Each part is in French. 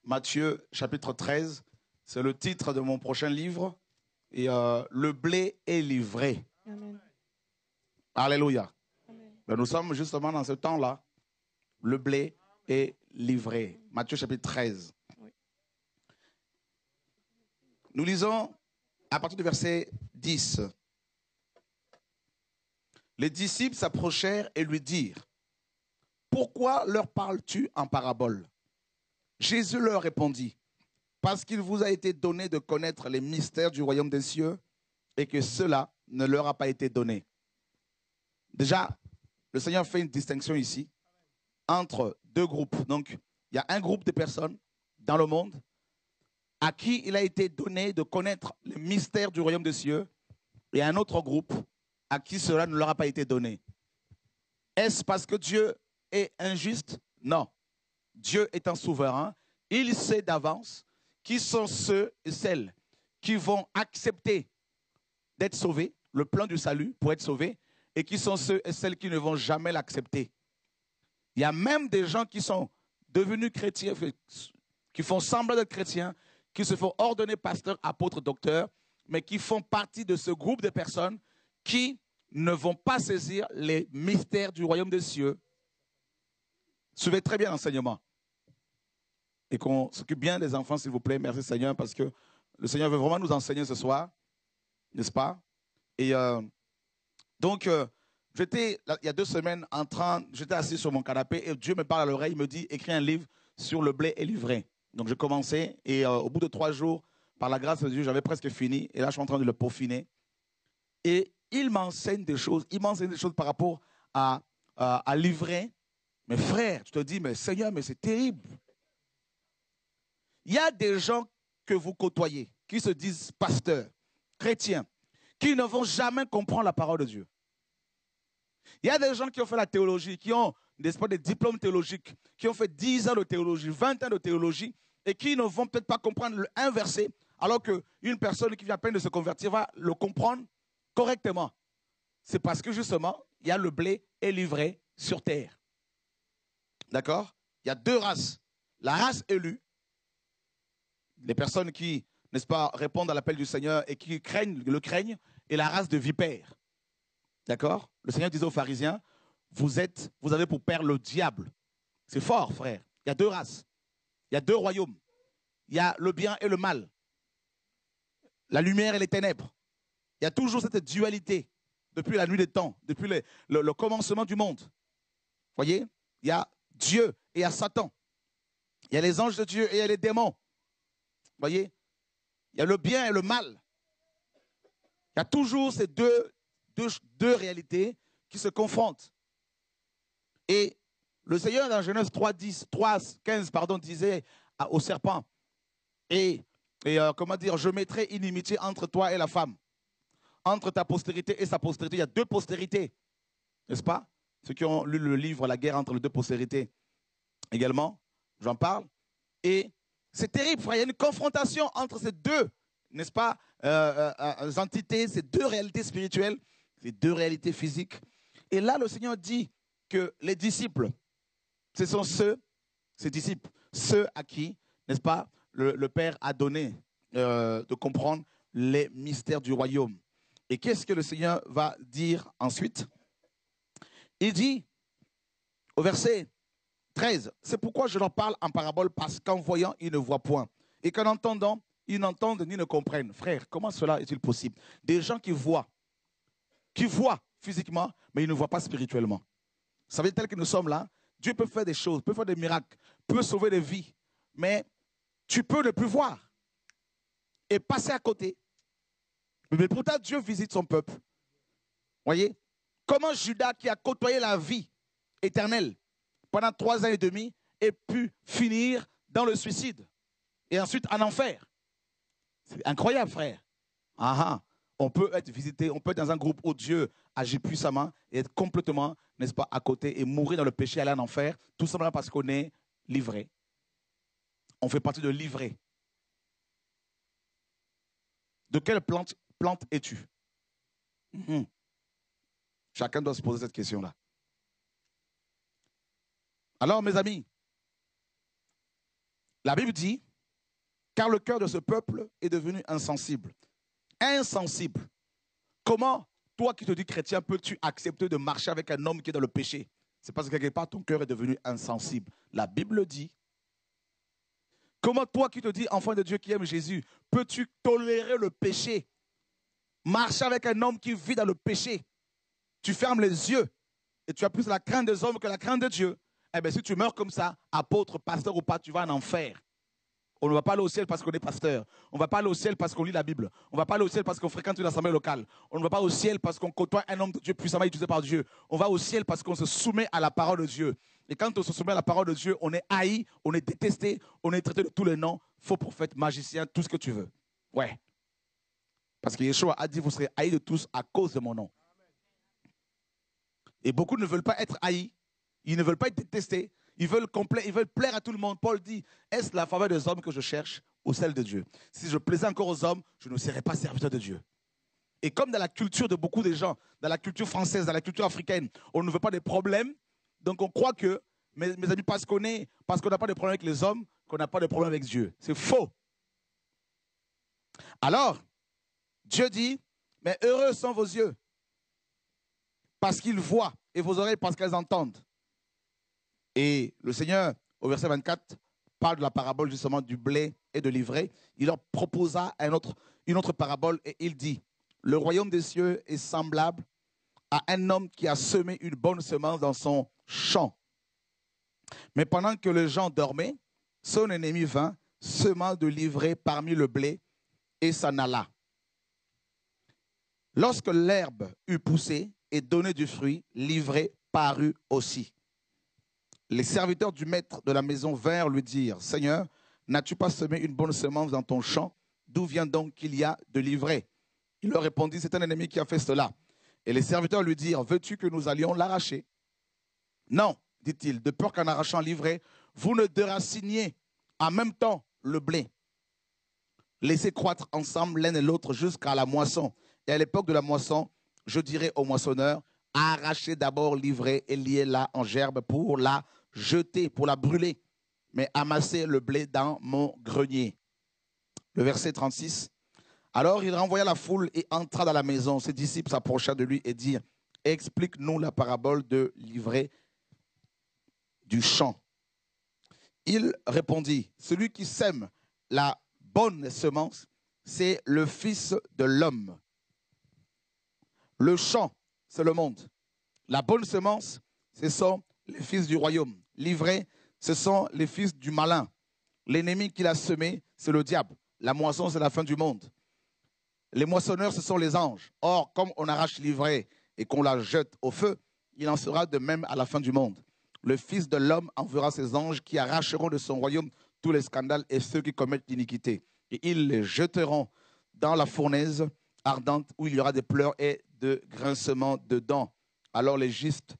Matthieu chapitre 13. C'est le titre de mon prochain livre. Et le blé est livré. Amen. Alléluia. Amen. Ben, nous sommes justement dans ce temps-là. Le blé est livré. Matthieu chapitre 13. Oui. Nous lisons à partir du verset 10. Les disciples s'approchèrent et lui dirent: pourquoi leur parles-tu en parabole? Jésus leur répondit: parce qu'il vous a été donné de connaître les mystères du royaume des cieux et que cela ne leur a pas été donné. Déjà, le Seigneur fait une distinction ici entre deux groupes. Donc, il y a un groupe de personnes dans le monde à qui il a été donné de connaître les mystères du royaume des cieux et un autre groupe à qui cela ne leur a pas été donné. Est-ce parce que Dieu est injuste? Non. Dieu étant souverain, il sait d'avance qui sont ceux et celles qui vont accepter d'être sauvés, le plan du salut pour être sauvés, et qui sont ceux et celles qui ne vont jamais l'accepter. Il y a même des gens qui sont devenus chrétiens, qui font semblant d'être chrétiens, qui se font ordonner pasteurs, apôtres, docteurs, mais qui font partie de ce groupe de personnes qui ne vont pas saisir les mystères du royaume des cieux. Suivez très bien l'enseignement. Et qu'on s'occupe bien des enfants, s'il vous plaît. Merci Seigneur, parce que le Seigneur veut vraiment nous enseigner ce soir, n'est-ce pas? Et donc, j'étais, il y a 2 semaines, j'étais assis sur mon canapé et Dieu me parle à l'oreille, il me dit: écris un livre sur le blé et livré. Donc, j'ai commencé et au bout de 3 jours, par la grâce de Dieu, j'avais presque fini. Et là, je suis en train de le peaufiner. Et il m'enseigne des choses. Il m'enseigne des choses par rapport à livrer. Mais frère, tu te dis: mais Seigneur, mais c'est terrible. Il y a des gens que vous côtoyez, qui se disent pasteurs, chrétiens, qui ne vont jamais comprendre la parole de Dieu. Il y a des gens qui ont fait la théologie, qui ont des diplômes théologiques, qui ont fait 10 ans de théologie, 20 ans de théologie, et qui ne vont peut-être pas comprendre un verset, alors qu'une personne qui vient à peine de se convertir va le comprendre correctement. C'est parce que justement, il y a le blé est livré sur terre. D'accord? Il y a 2 races. La race élue, les personnes qui, n'est-ce pas, répondent à l'appel du Seigneur et qui le craignent, et la race de vipères. D'accord? Le Seigneur disait aux pharisiens: vous avez pour père le diable. C'est fort, frère. Il y a 2 races. Il y a 2 royaumes. Il y a le bien et le mal. La lumière et les ténèbres. Il y a toujours cette dualité depuis la nuit des temps, depuis le commencement du monde. Vous voyez? Il y a Dieu et il y a Satan. Il y a les anges de Dieu et il y a les démons. Vous voyez? Il y a le bien et le mal. Il y a toujours ces deux réalités qui se confrontent. Et le Seigneur, dans Genèse 3:15, disait au serpent, comment dire, je mettrai inimitié entre toi et la femme, entre ta postérité et sa postérité. Il y a 2 postérités, n'est-ce pas? Ceux qui ont lu le livre La guerre entre les 2 postérités, également, j'en parle. Et c'est terrible, frère. Il y a une confrontation entre ces 2, n'est-ce pas, entités, ces 2 réalités spirituelles, ces 2 réalités physiques. Et là, le Seigneur dit que les disciples, ce sont ces disciples, ceux à qui, n'est-ce pas, le Père a donné de comprendre les mystères du royaume. Et qu'est-ce que le Seigneur va dire ensuite? Il dit au verset 13, c'est pourquoi je leur parle en parabole, parce qu'en voyant, ils ne voient point. Et qu'en entendant, ils n'entendent ni ne comprennent. Frère, comment cela est-il possible? Des gens qui voient physiquement, mais ils ne voient pas spirituellement. Vous savez, tel que nous sommes là, Dieu peut faire des choses, peut faire des miracles, peut sauver des vies, mais tu peux ne plus voir et passer à côté. Mais pourtant, Dieu visite son peuple. Vous voyez? Comment Judas, qui a côtoyé la vie éternelle pendant 3 ans et demi, ait pu finir dans le suicide et ensuite en enfer. C'est incroyable, frère. On peut être visité, on peut être dans un groupe où Dieu agit puissamment et être complètement, n'est-ce pas, à côté et mourir dans le péché, aller en enfer, tout simplement parce qu'on est livré. On fait partie de livré. De quelle plante es-tu? Chacun doit se poser cette question-là. Alors, mes amis, La Bible dit, car le cœur de ce peuple est devenu insensible. Insensible. Comment, toi qui te dis chrétien, peux-tu accepter de marcher avec un homme qui est dans le péché? C'est parce que quelque part, ton cœur est devenu insensible. La Bible dit. Comment toi qui te dis enfant de Dieu qui aime Jésus, peux-tu tolérer le péché? Marcher avec un homme qui vit dans le péché. Tu fermes les yeux et tu as plus la crainte des hommes que la crainte de Dieu. Eh bien, si tu meurs comme ça, apôtre, pasteur ou pas, tu vas en enfer. On ne va pas aller au ciel parce qu'on est pasteur. On ne va pas aller au ciel parce qu'on lit la Bible. On ne va pas aller au ciel parce qu'on fréquente une assemblée locale. On ne va pas au ciel parce qu'on côtoie un homme de Dieu puissamment utilisé par Dieu. On va au ciel parce qu'on se soumet à la parole de Dieu. Et quand on se soumet à la parole de Dieu, on est haï, on est détesté, on est traité de tous les noms, faux prophète, magicien, tout ce que tu veux. Ouais. Parce que Yeshua a dit, vous serez haïs de tous à cause de mon nom. Et beaucoup ne veulent pas être haïs. Ils ne veulent pas être détestés. Ils veulent plaire à tout le monde. Paul dit, est-ce la faveur des hommes que je cherche ou celle de Dieu? Si je plaisais encore aux hommes, je ne serais pas serviteur de Dieu. Et comme dans la culture de beaucoup de gens, dans la culture française, dans la culture africaine, on ne veut pas de problèmes. Donc on croit que, mes amis, parce qu'on n'a pas de problème avec les hommes, qu'on n'a pas de problème avec Dieu. C'est faux. Alors, Dieu dit, mais heureux sont vos yeux, parce qu'ils voient, et vos oreilles parce qu'elles entendent. Et le Seigneur, au verset 24, parle de la parabole justement du blé et de l'ivraie. Il leur proposa une autre parabole et il dit, le royaume des cieux est semblable à un homme qui a semé une bonne semence dans son champ. Mais pendant que les gens dormaient, son ennemi vint, semant de l'ivraie parmi le blé et s'en alla. Lorsque l'herbe eut poussé et donné du fruit, l'ivraie parut aussi. Les serviteurs du maître de la maison vinrent lui dire, « Seigneur, n'as-tu pas semé une bonne semence dans ton champ? D'où vient donc qu'il y a de l'ivraie ?» Il leur répondit, « C'est un ennemi qui a fait cela. » Et les serviteurs lui dirent, « Veux-tu que nous allions l'arracher? » « Non, dit-il, de peur qu'en arrachant l'ivraie, vous ne déraciniez en même temps le blé. Laissez croître ensemble l'un et l'autre jusqu'à la moisson. Et à l'époque de la moisson, je dirai au moissonneur, arrachez d'abord l'ivraie et liez-la en gerbe pour la jeter, pour la brûler, mais amassez le blé dans mon grenier. » Le verset 36. Alors il renvoya la foule et entra dans la maison. Ses disciples s'approchèrent de lui et dirent, « Explique-nous la parabole de l'ivraie du champ. » Il répondit, « Celui qui sème la bonne semence, c'est le Fils de l'homme. Le champ, c'est le monde. La bonne semence, ce sont les fils du royaume. L'ivraie, ce sont les fils du malin. L'ennemi qu'il a semé, c'est le diable. La moisson, c'est la fin du monde. Les moissonneurs, ce sont les anges. Or, comme on arrache l'ivraie et qu'on la jette au feu, il en sera de même à la fin du monde. Le Fils de l'homme enverra ses anges qui arracheront de son royaume tous les scandales et ceux qui commettent l'iniquité. Et ils les jeteront dans la fournaise ardente où il y aura des pleurs et de grincements de dents. Alors les justes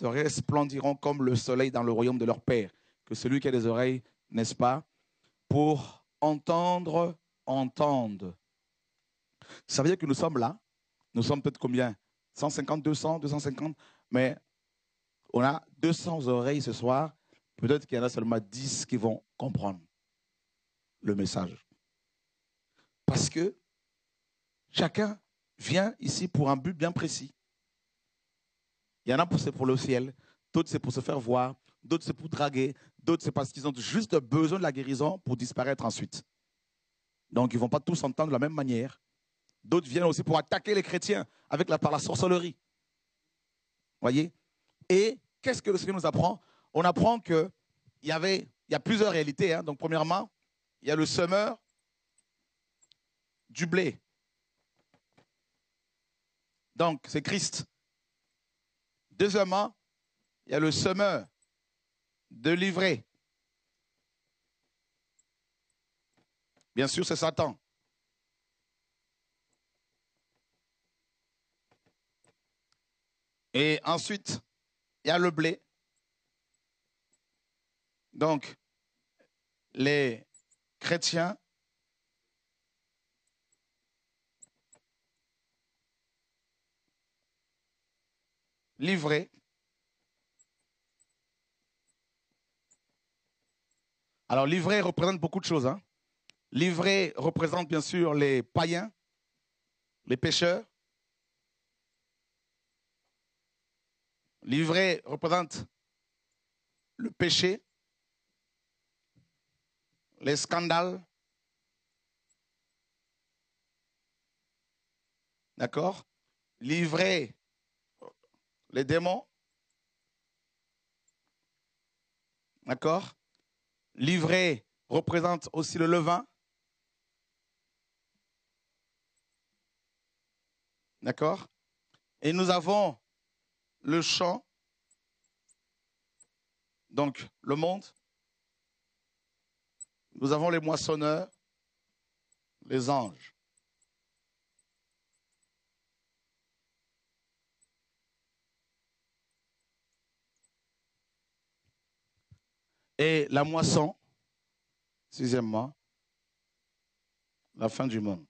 resplendiront comme le soleil dans le royaume de leur Père. Que celui qui a des oreilles, n'est-ce pas, pour entendre, entende. Ça veut dire que nous sommes là. Nous sommes peut-être combien? 150, 200, 250, mais on a 200 oreilles ce soir. Peut-être qu'il y en a seulement 10 qui vont comprendre le message. Parce que chacun vient ici pour un but bien précis. Il y en a c'est pour le ciel, d'autres c'est pour se faire voir, d'autres c'est pour draguer, d'autres c'est parce qu'ils ont juste besoin de la guérison pour disparaître ensuite. Donc ils ne vont pas tous entendre de la même manière. D'autres viennent aussi pour attaquer les chrétiens par la sorcellerie. Voyez? Et qu'est-ce que le Seigneur nous apprend? On apprend qu'il y a plusieurs réalités. Donc, premièrement, il y a le semeur du blé. Donc, c'est Christ. Deuxièmement, il y a le semeur de l'ivraie. Bien sûr, c'est Satan. Et ensuite, il y a le blé. Donc, les chrétiens livrés. Alors, l'ivraie représente beaucoup de choses. Hein. L'ivraie représente bien sûr les païens, les pécheurs. L'ivraie représente le péché, les scandales. D'accord? L'ivraie, les démons. D'accord? L'ivraie représente aussi le levain. D'accord? Et nous avons le champ, donc le monde. Nous avons les moissonneurs, les anges. Et la moisson, sixièmement, la fin du monde.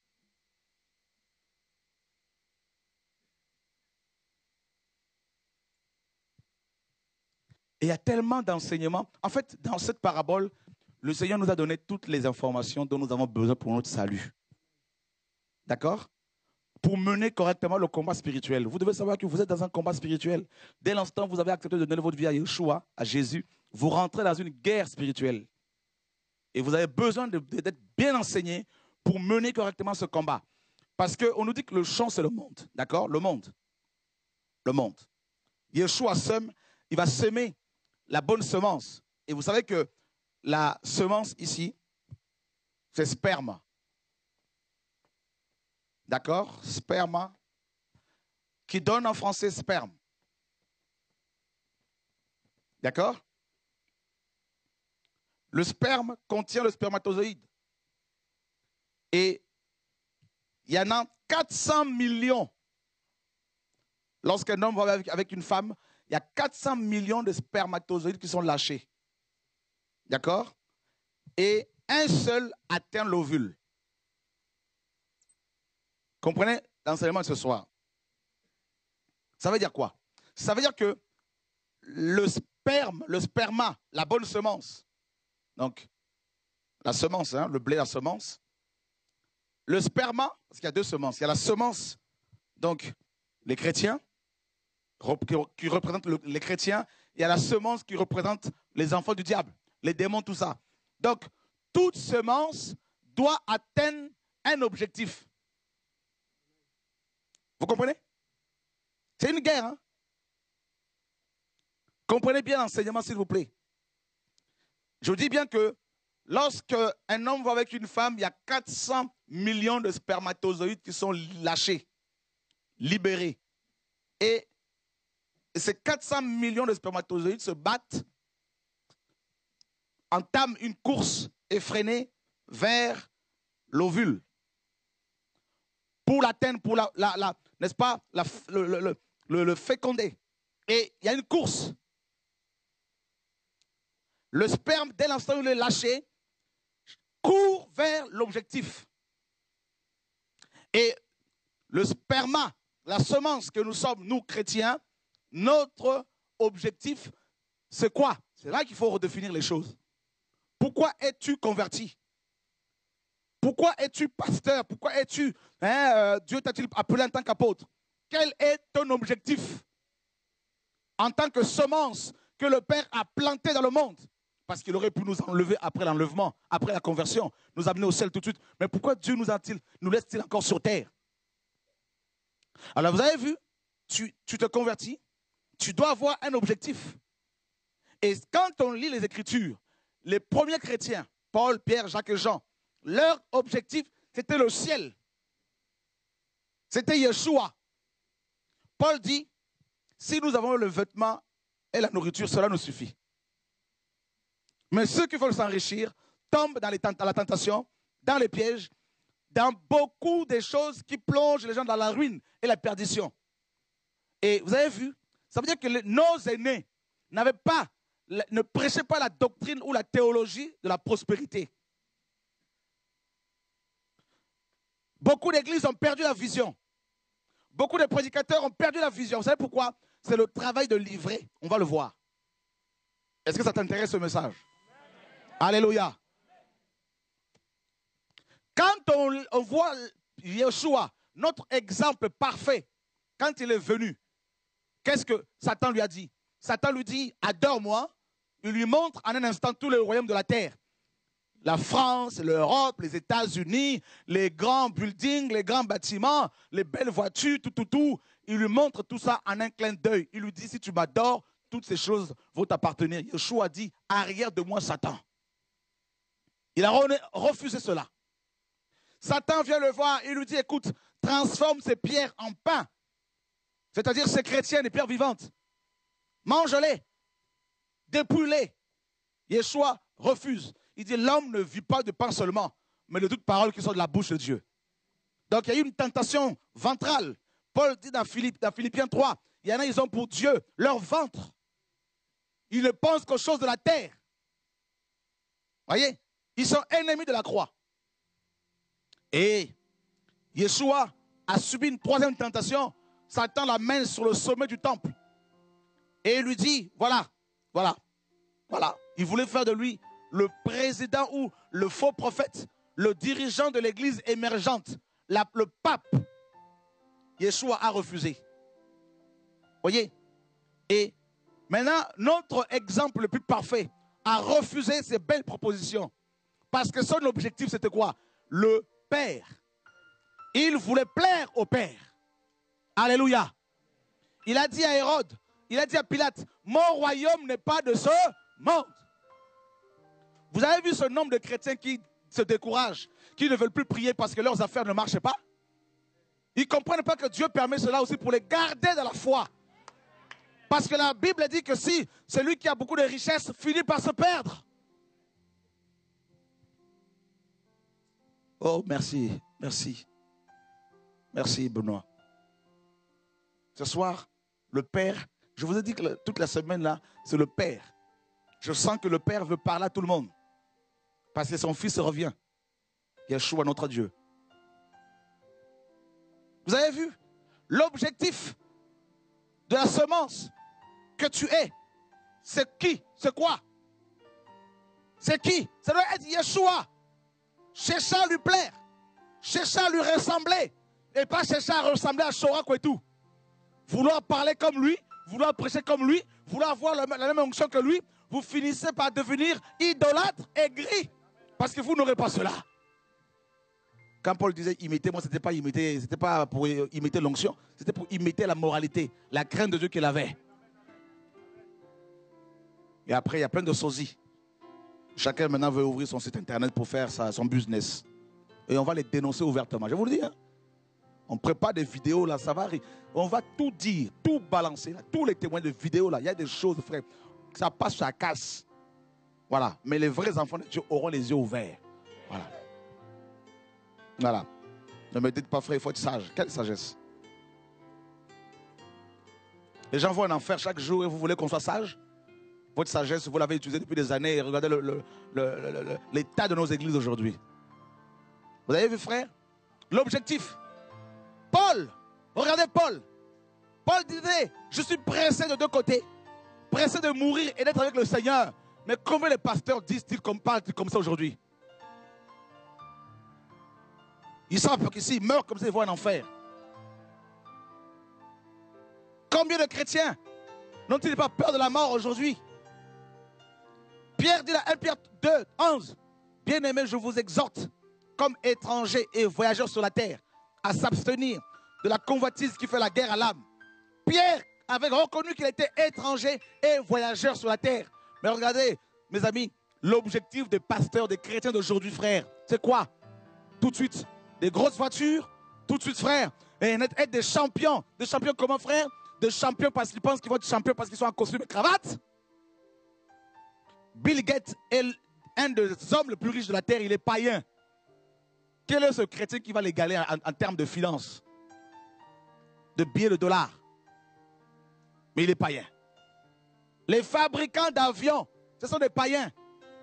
Et il y a tellement d'enseignements. En fait, dans cette parabole, le Seigneur nous a donné toutes les informations dont nous avons besoin pour notre salut. D'accord? Pour mener correctement le combat spirituel. Vous devez savoir que vous êtes dans un combat spirituel. Dès l'instant où vous avez accepté de donner votre vie à Yeshua, à Jésus, vous rentrez dans une guerre spirituelle. Et vous avez besoin d'être bien enseigné pour mener correctement ce combat. Parce qu'on nous dit que le champ, c'est le monde. D'accord? Le monde. Le monde. Yeshua sème, il va semer la bonne semence. Et vous savez que la semence ici, c'est sperme. D'accord? Sperma, qui donne en français sperme. D'accord? Le sperme contient le spermatozoïde. Et il y en a 400 millions. Lorsqu'un homme va avec une femme, il y a 400 millions de spermatozoïdes qui sont lâchés. D'accord? Et un seul atteint l'ovule. Comprenez l'enseignement de ce soir? Ça veut dire quoi? Ça veut dire que le sperme, le sperma, la bonne semence, donc la semence, hein, le blé, la semence, le sperma, parce qu'il y a deux semences, il y a la semence, donc les chrétiens, qui représentent les chrétiens, il y a la semence qui représente les enfants du diable, les démons, tout ça. Donc, toute semence doit atteindre un objectif. Vous comprenez? C'est une guerre. Hein? Comprenez bien l'enseignement, s'il vous plaît. Je dis bien que lorsque un homme va avec une femme, il y a 400 millions de spermatozoïdes qui sont lâchés, libérés. Et ces 400 millions de spermatozoïdes se battent, entament une course effrénée vers l'ovule. Pour l'atteindre, pour n'est-ce pas, le féconder. Et il y a une course. Le sperme, dès l'instant où il est lâché, court vers l'objectif. Et le sperma, la semence que nous sommes, nous chrétiens, notre objectif, c'est quoi? C'est là qu'il faut redéfinir les choses. Pourquoi es-tu converti? Pourquoi es-tu pasteur? Pourquoi es-tu, Dieu t'a-t-il appelé en tant qu'apôtre? Quel est ton objectif en tant que semence que le Père a plantée dans le monde? Parce qu'il aurait pu nous enlever après l'enlèvement, après la conversion, nous amener au ciel tout de suite. Mais pourquoi Dieu nous laisse-t-il encore sur terre? Alors vous avez vu, tu te convertis, tu dois avoir un objectif. Et quand on lit les Écritures, les premiers chrétiens, Paul, Pierre, Jacques et Jean, leur objectif, c'était le ciel. C'était Yeshua. Paul dit, si nous avons le vêtement et la nourriture, cela nous suffit. Mais ceux qui veulent s'enrichir tombent dans la tentation, dans les pièges, dans beaucoup de choses qui plongent les gens dans la ruine et la perdition. Et vous avez vu, ça veut dire que nos aînés ne prêchaient pas la doctrine ou la théologie de la prospérité. Beaucoup d'églises ont perdu la vision. Beaucoup de prédicateurs ont perdu la vision. Vous savez pourquoi? C'est le travail de livrer. On va le voir. Est-ce que ça t'intéresse ce message? Alléluia. Quand on voit Yeshua, notre exemple parfait, quand il est venu, qu'est-ce que Satan lui a dit? Satan lui dit, adore-moi. Il lui montre en un instant tous les royaumes de la terre. La France, l'Europe, les États-Unis, les grands buildings, les grands bâtiments, les belles voitures, tout. Il lui montre tout ça en un clin d'œil. Il lui dit, si tu m'adores, toutes ces choses vont t'appartenir. Yeshua a dit, arrière de moi, Satan. Il a refusé cela. Satan vient le voir, il lui dit, écoute, transforme ces pierres en pain. C'est-à-dire ces chrétiens, des pierres vivantes. Mange-les, dépouille-les. Yeshua refuse. Il dit, l'homme ne vit pas de pain seulement, mais de toute parole qui sort de la bouche de Dieu. Donc il y a eu une tentation ventrale. Paul dit dans Philippiens 3, il y en a, ils ont pour Dieu leur ventre. Ils ne pensent qu'aux choses de la terre. Voyez, ils sont ennemis de la croix. Et Yeshua a subi une troisième tentation. Satan l'amène sur le sommet du temple. Et il lui dit, voilà. Il voulait faire de lui le président ou le faux prophète, le dirigeant de l'église émergente, le pape. Yeshua a refusé. Voyez? Et maintenant, notre exemple le plus parfait a refusé ces belles propositions. Parce que son objectif, c'était quoi? Le Père. Il voulait plaire au Père. Alléluia. Il a dit à Hérode, il a dit à Pilate, mon royaume n'est pas de ce monde. Vous avez vu ce nombre de chrétiens qui se découragent, qui ne veulent plus prier parce que leurs affaires ne marchent pas? Ils ne comprennent pas que Dieu permet cela aussi pour les garder dans la foi. Parce que la Bible dit que si celui qui a beaucoup de richesses finit par se perdre. Oh, merci. Merci, Benoît. Ce soir, le Père, je vous ai dit que toute la semaine là, c'est le Père. Je sens que le Père veut parler à tout le monde. Parce que son Fils revient. Yeshua, notre Dieu. Vous avez vu? L'objectif de la semence que tu es, c'est qui? C'est quoi? C'est qui? Ça doit être Yeshua. Chercher à lui plaire. Chercher à lui ressembler. Et pas chercher à ressembler à Chorak et tout. Vouloir parler comme lui, vouloir prêcher comme lui, vouloir avoir la même onction que lui, vous finissez par devenir idolâtre, aigri. Parce que vous n'aurez pas cela. Quand Paul disait imitez-moi, ce n'était pas pour imiter l'onction, c'était pour imiter la moralité, la crainte de Dieu qu'il avait. Et après, il y a plein de sosies. Chacun maintenant veut ouvrir son site internet pour faire son business. Et on va les dénoncer ouvertement. Je vous le dis, hein? On prépare des vidéos là, ça va. On va tout dire, tout balancer là, tous les témoins de vidéos là. Il y a des choses, frère, ça passe, ça casse. Voilà. Mais les vrais enfants de Dieu auront les yeux ouverts. Voilà. Ne me dites pas, frère, il faut être sage. Quelle sagesse? Les gens vont en enfer chaque jour et vous voulez qu'on soit sage? Votre sagesse, vous l'avez utilisée depuis des années. Et regardez l'état de nos églises aujourd'hui. Vous avez vu, frère? L'objectif. Paul, regardez Paul. Paul disait, je suis pressé de deux côtés. Pressé de mourir et d'être avec le Seigneur. Mais combien les pasteurs disent-ils comme ça aujourd'hui? Ils savent que s'ils meurent comme ça, ils vont en enfer. Combien de chrétiens n'ont-ils pas peur de la mort aujourd'hui? Pierre dit dans 1 Pierre 2, 11, bien-aimés, je vous exhorte, comme étrangers et voyageurs sur la terre, à s'abstenir de la convoitise qui fait la guerre à l'âme. Pierre avait reconnu qu'il était étranger et voyageur sur la terre. Mais regardez, mes amis, l'objectif des pasteurs, des chrétiens d'aujourd'hui, frère, c'est quoi? Tout de suite, des grosses voitures, tout de suite, frère, et être des champions. Des champions comment, frère? Des champions parce qu'ils pensent qu'ils vont être champions parce qu'ils sont en costume et cravate. Bill Gates est un des hommes les plus riches de la terre, il est païen. Quel est ce chrétien qui va l'égaler en termes de finances, de billets de dollars? Mais il est païen. Les fabricants d'avions, ce sont des païens.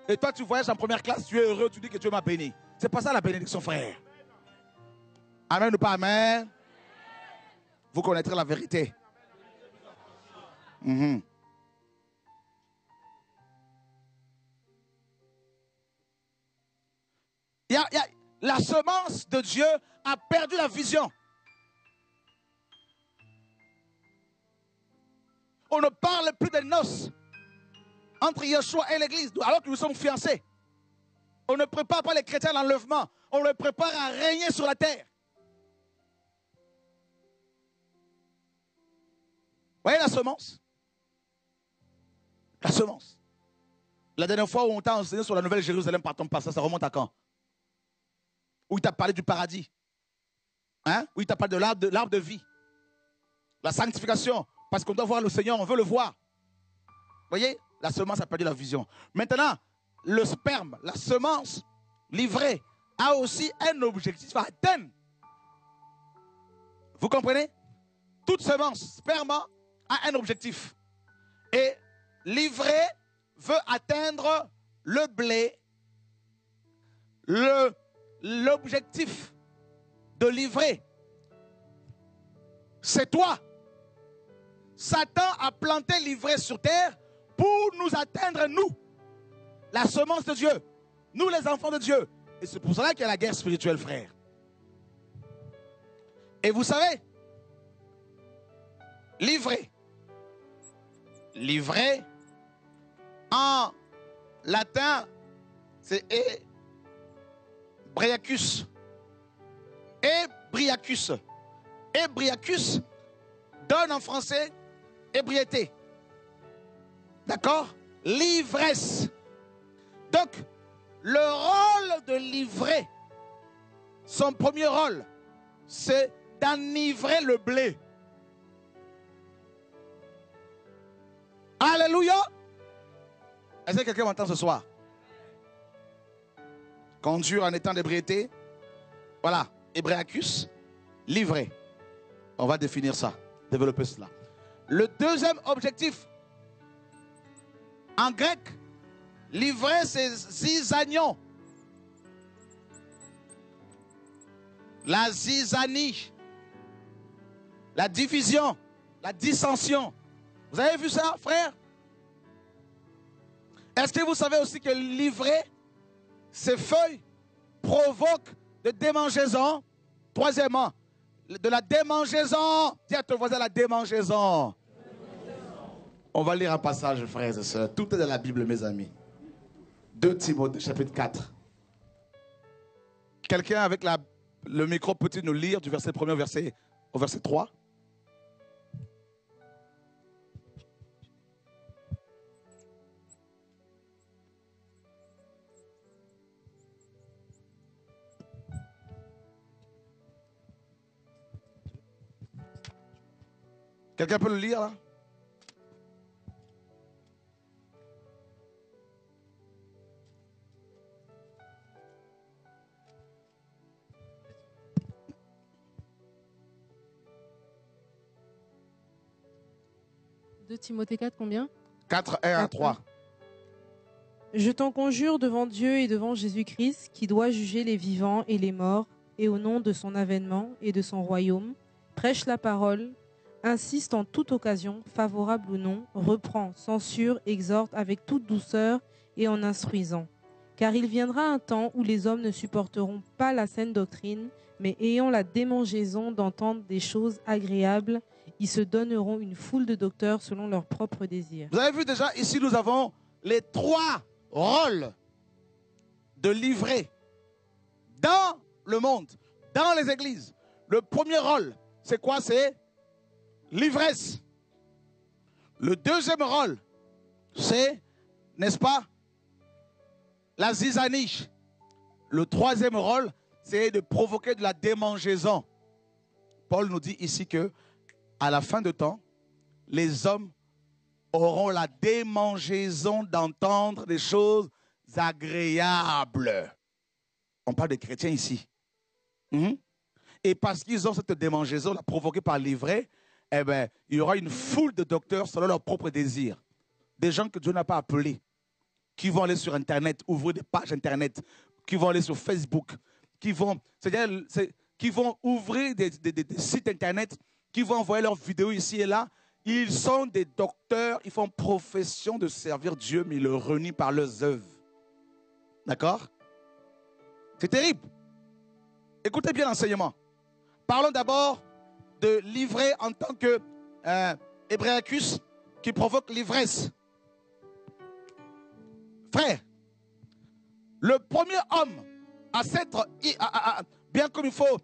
Et toi, tu voyages en première classe, tu es heureux, tu dis que Dieu m'a béni. C'est pas ça la bénédiction, frère. Amen ou pas amen? Vous connaîtrez la vérité. la semence de Dieu a perdu la vision. On ne parle plus des noces entre Yeshua et l'Église, alors que nous sommes fiancés. On ne prépare pas les chrétiens à l'enlèvement. On les prépare à régner sur la terre. Vous voyez la semence? La semence. La dernière fois où on t'a enseigné sur la Nouvelle Jérusalem par ton passage, ça remonte à quand? Où il t'a parlé du paradis. Hein? Où il t'a parlé de l'arbre de vie. La sanctification. Parce qu'on doit voir le Seigneur, on veut le voir. Vous voyez? La semence a perdu la vision. Maintenant, le sperme, la semence livrée, a aussi un objectif à atteindre. Vous comprenez? Toute semence, sperme, a un objectif. Et livrée veut atteindre le blé. L'objectif de livrer, c'est toi. Satan a planté l'ivraie sur terre pour nous atteindre, nous, la semence de Dieu, nous les enfants de Dieu. Et c'est pour cela qu'il y a la guerre spirituelle, frère. Et vous savez, livrer, en latin, c'est Ebriacus. Ebriacus. Ebriacus donne en français ébriété. D'accord? L'ivresse. Donc, le rôle de livrer, son premier rôle, c'est d'enivrer le blé. Alléluia! Est-ce que quelqu'un m'entend ce soir? Conduire en étant d'ébriété. Voilà, Ebriacus, livrer. On va définir ça, développer cela. Le deuxième objectif, en grec, livrer, c'est zizanion. La zizanie, la division, la dissension. Vous avez vu ça, frère? Est-ce que vous savez aussi que livrer, ces feuilles provoquent de démangeaisons? Troisièmement, de la démangeaison. Dis à ton voisin la démangeaison. On va lire un passage, frères et sœurs. Tout est dans la Bible, mes amis. 2 Timothée, chapitre 4. Quelqu'un avec le micro peut-il nous lire du verset 1er au verset 3? Quelqu'un peut le lire là? De Timothée 4, combien? 4, 1 à 3. Je t'en conjure devant Dieu et devant Jésus-Christ, qui doit juger les vivants et les morts, et au nom de son avènement et de son royaume, prêche la parole, insiste en toute occasion, favorable ou non, reprend, censure, exhorte avec toute douceur et en instruisant. Car il viendra un temps où les hommes ne supporteront pas la saine doctrine, mais ayant la démangeaison d'entendre des choses agréables, ils se donneront une foule de docteurs selon leurs propres désirs. Vous avez vu déjà, ici nous avons les 3 rôles de livrer dans le monde, dans les églises. Le premier rôle, c'est quoi? C'est l'ivresse. Le deuxième rôle, c'est, n'est-ce pas, la zizanie. Le troisième rôle, c'est de provoquer de la démangeaison. Paul nous dit ici que à la fin de temps, les hommes auront la démangeaison d'entendre des choses agréables. On parle des chrétiens ici. Et parce qu'ils ont cette démangeaison provoquée par l'ivraie, eh ben, il y aura une foule de docteurs selon leurs propres désirs. Des gens que Dieu n'a pas appelés, qui vont aller sur Internet, ouvrir des pages Internet, qui vont aller sur Facebook, qui vont ouvrir des sites Internet, qui vont envoyer leurs vidéos ici et là. Ils sont des docteurs, ils font profession de servir Dieu, mais ils le renient par leurs œuvres. D'accord? C'est terrible. Écoutez bien l'enseignement. Parlons d'abord de l'ivrée en tant que Hébraïcus qui provoque l'ivresse. Frère, le premier homme à s'être, bien comme il faut,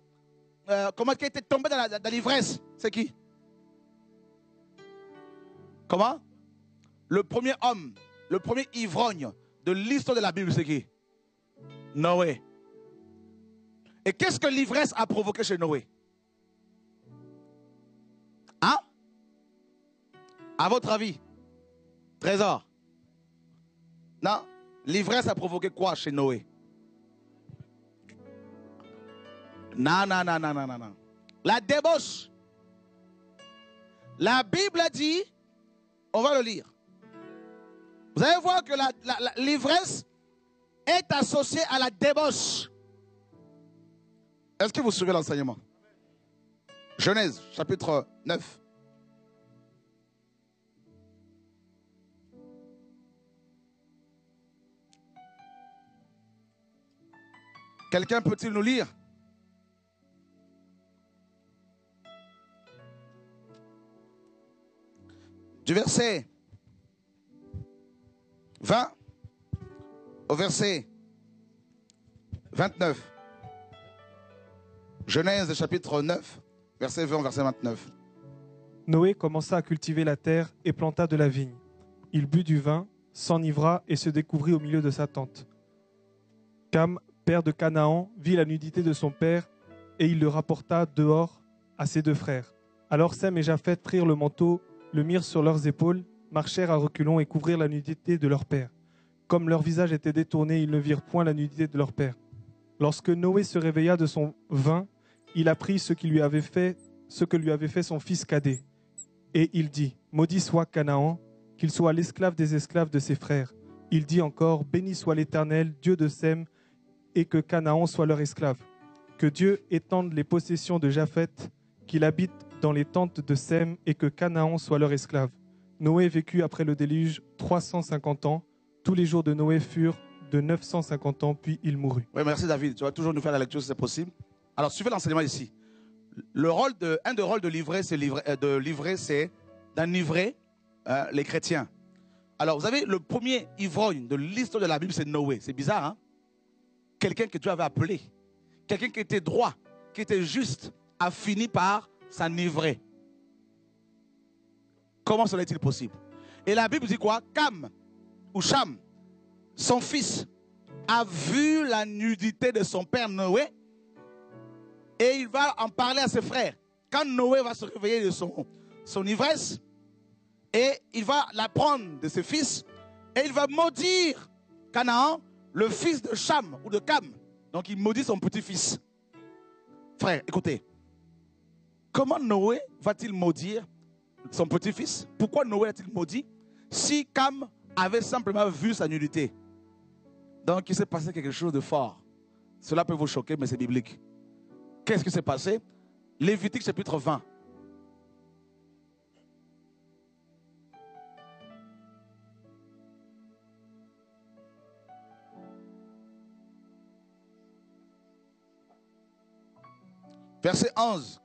qui a été tombé dans l'ivresse, c'est qui? Comment? Le premier homme, le premier ivrogne de l'histoire de la Bible, c'est qui? Noé. Et qu'est-ce que l'ivresse a provoqué chez Noé? Hein? À votre avis? Trésor? Non? L'ivresse a provoqué quoi chez Noé? Non. La débauche. La Bible a dit, on va le lire. Vous allez voir que l'ivresse est associée à la débauche. Est-ce que vous suivez l'enseignement? Genèse, chapitre 9. Quelqu'un peut-il nous lire? Du verset 20 au verset 29. Genèse chapitre 9, verset 20 au verset 29. Noé commença à cultiver la terre et planta de la vigne. Il but du vin, s'enivra et se découvrit au milieu de sa tente. Cam, père de Canaan, vit la nudité de son père et il le rapporta dehors à ses deux frères. Alors Sem et Japheth prirent le manteau, le mirent sur leurs épaules, marchèrent à reculons et couvrirent la nudité de leur père. Comme leur visage était détourné, ils ne virent point la nudité de leur père. Lorsque Noé se réveilla de son vin, il apprit ce que lui avait fait son fils cadet. Et il dit, maudit soit Canaan, qu'il soit l'esclave des esclaves de ses frères. Il dit encore, béni soit l'Éternel, Dieu de Sem, et que Canaan soit leur esclave. Que Dieu étende les possessions de Japheth, qu'il habite dans les tentes de Sem, et que Canaan soit leur esclave. Noé vécut après le déluge 350 ans. Tous les jours de Noé furent de 950 ans, puis il mourut. Oui, merci David. Tu vas toujours nous faire la lecture si c'est possible. Alors, suivez l'enseignement ici. Un des rôles de livrer, c'est d'enivrer les chrétiens. Alors, vous savez, le premier ivrogne de l'histoire de la Bible, c'est Noé. C'est bizarre, hein? Quelqu'un que Dieu avait appelé, quelqu'un qui était droit, qui était juste, a fini par s'enivrer. Comment cela est-il possible? Et la Bible dit quoi? Cam, ou Cham, son fils, a vu la nudité de son père Noé et il va en parler à ses frères. Quand Noé va se réveiller de son ivresse, et il va l'apprendre de ses fils, et il va maudire Canaan, le fils de Cham ou de Cam. Donc il maudit son petit-fils. Frère, écoutez, comment Noé va-t-il maudire son petit-fils? Pourquoi Noé a-t-il maudit si Cam avait simplement vu sa nudité? Donc il s'est passé quelque chose de fort. Cela peut vous choquer, mais c'est biblique. Qu'est-ce qui s'est passé? Lévitique chapitre 20. Verset 11.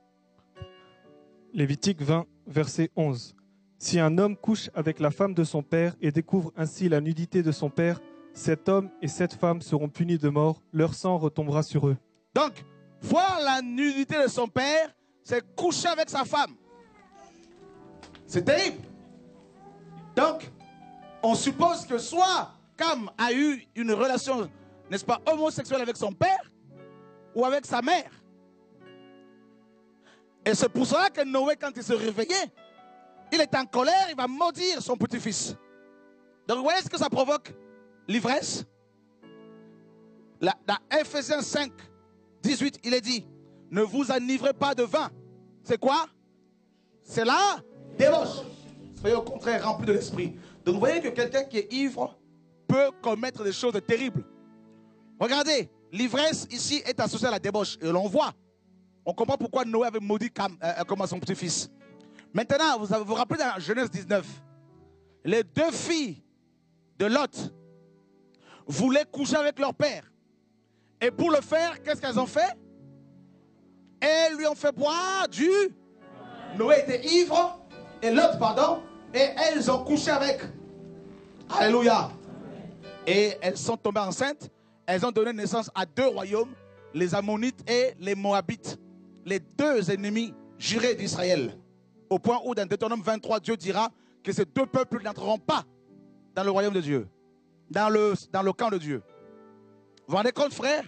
Lévitique 20, verset 11. Si un homme couche avec la femme de son père et découvre ainsi la nudité de son père, cet homme et cette femme seront punis de mort, leur sang retombera sur eux. Donc, voir la nudité de son père, c'est coucher avec sa femme. C'est terrible. Donc, on suppose que soit Cam a eu une relation, n'est-ce pas, homosexuelle avec son père ou avec sa mère. Et c'est pour cela que Noé, quand il se réveillait, il est en colère, il va maudire son petit-fils. Donc, vous voyez ce que ça provoque? L'ivresse. Dans Ephésiens 5, 18, il est dit, ne vous enivrez pas de vin. C'est quoi? C'est la débauche. Soyez au contraire remplis de l'esprit. Donc vous voyez que quelqu'un qui est ivre peut commettre des choses terribles. Regardez, l'ivresse ici est associée à la débauche. Et l'on voit. On comprend pourquoi Noé avait maudit comme son petit-fils. Maintenant, vous vous rappelez dans Genèse 19, les deux filles de Lot voulaient coucher avec leur père. Et pour le faire, qu'est-ce qu'elles ont fait? et lui ont fait boire du... Noé était ivre, et Lot, pardon, et elles ont couché avec. Alléluia. Et elles sont tombées enceintes. Elles ont donné naissance à 2 royaumes, les Ammonites et les Moabites, les 2 ennemis jurés d'Israël. Au point où dans Deutéronome 23, Dieu dira que ces 2 peuples n'entreront pas dans le royaume de Dieu, dans le camp de Dieu. Vous vous rendez compte, frère?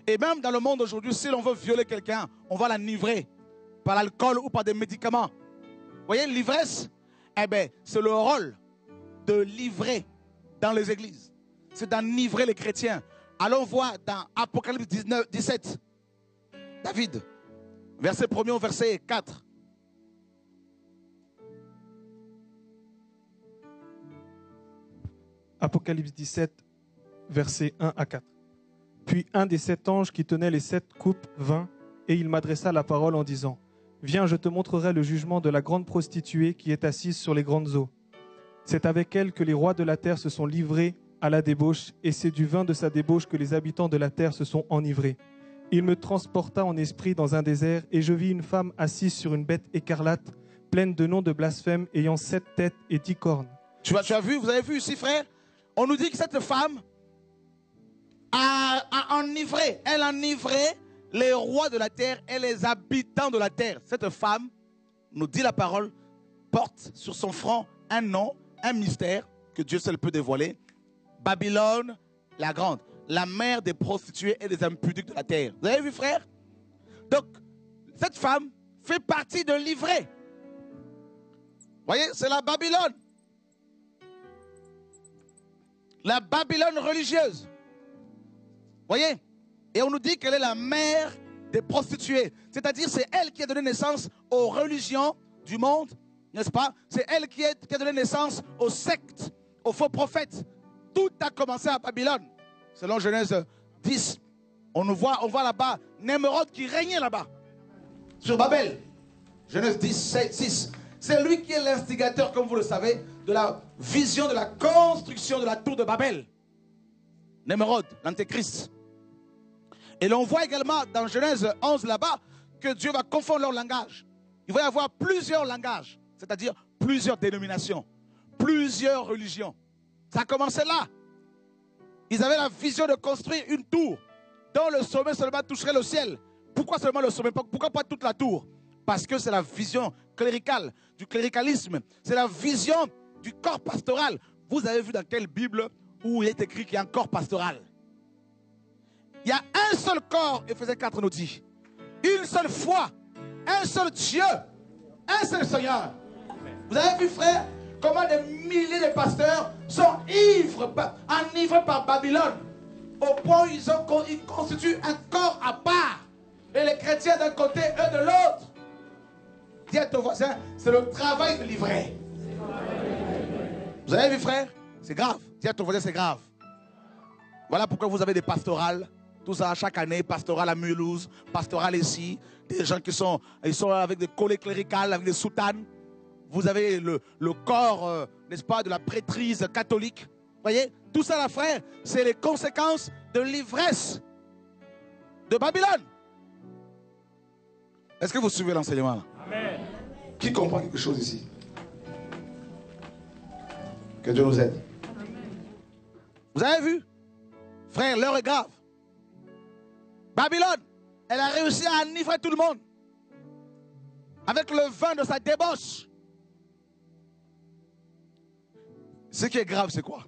Et même dans le monde aujourd'hui, si l'on veut violer quelqu'un, on va l'enivrer par l'alcool ou par des médicaments. Vous voyez, l'ivresse, eh bien, c'est le rôle de livrer dans les églises. C'est d'enivrer les chrétiens. Allons voir dans Apocalypse 17. David, verset 1er au verset 4. Apocalypse 17, versets 1 à 4. Puis un des 7 anges qui tenait les 7 coupes vint, et il m'adressa la parole en disant, « Viens, je te montrerai le jugement de la grande prostituée qui est assise sur les grandes eaux. C'est avec elle que les rois de la terre se sont livrés à la débauche, et c'est du vin de sa débauche que les habitants de la terre se sont enivrés. Il me transporta en esprit dans un désert, et je vis une femme assise sur une bête écarlate, pleine de noms de blasphème, ayant 7 têtes et 10 cornes. » Tu as vu, vous avez vu ici, frère? On nous dit que cette femme a enivré, elle a enivré les rois de la terre et les habitants de la terre. Cette femme, nous dit la parole, porte sur son front un nom, un mystère que Dieu seul peut dévoiler. Babylone la grande, la mère des prostituées et des impudiques de la terre. Vous avez vu, frère? Donc, cette femme fait partie de l'ivrée. Vous voyez, c'est la Babylone. La Babylone religieuse. Vous voyez? Et on nous dit qu'elle est la mère des prostituées. C'est-à-dire, c'est elle qui a donné naissance aux religions du monde, n'est-ce pas? C'est elle qui a donné naissance aux sectes, aux faux prophètes. Tout a commencé à Babylone. Selon Genèse 10, on voit là-bas Némrod qui régnait là-bas, sur Babel. Genèse 10, 6. C'est lui qui est l'instigateur, comme vous le savez, de la vision de la construction de la tour de Babel. Némrod, l'antéchrist. Et l'on voit également dans Genèse 11 là-bas que Dieu va confondre leur langage. Il va y avoir plusieurs langages, c'est-à-dire plusieurs dénominations, plusieurs religions. Ça a commencé là. Ils avaient la vision de construire une tour dont le sommet seulement toucherait le ciel. Pourquoi seulement le sommet? Pourquoi pas toute la tour? Parce que c'est la vision cléricale, du cléricalisme. C'est la vision du corps pastoral. Vous avez vu dans quelle Bible où il est écrit qu'il y a un corps pastoral? Il y a un seul corps, Éphésiens 4 nous dit. Une seule foi, un seul Dieu, un seul Seigneur. Vous avez vu, frère, comment des milliers de pasteurs sont enivrés par Babylone, au point où ils constituent un corps à part. Et les chrétiens d'un côté, eux de l'autre. Dis à ton voisin, c'est le travail de l'ivraie. Vous avez vu, frère? C'est grave. Dis à ton voisin, c'est grave. Voilà pourquoi vous avez des pastorales. Tout ça, chaque année, pastoral à Mulhouse, pastoral ici. Des gens qui sont avec des collets cléricales, avec des soutanes. Vous avez le corps, n'est-ce pas, de la prêtrise catholique. Vous voyez? Tout ça, là, frère, c'est les conséquences de l'ivresse de Babylone. Est-ce que vous suivez l'enseignement là? Amen. Qui comprend quelque chose ici? Que Dieu nous aide. Amen. Vous avez vu? Frère, l'heure est grave. Babylone, elle a réussi à enivrer tout le monde avec le vin de sa débauche. Ce qui est grave, c'est quoi?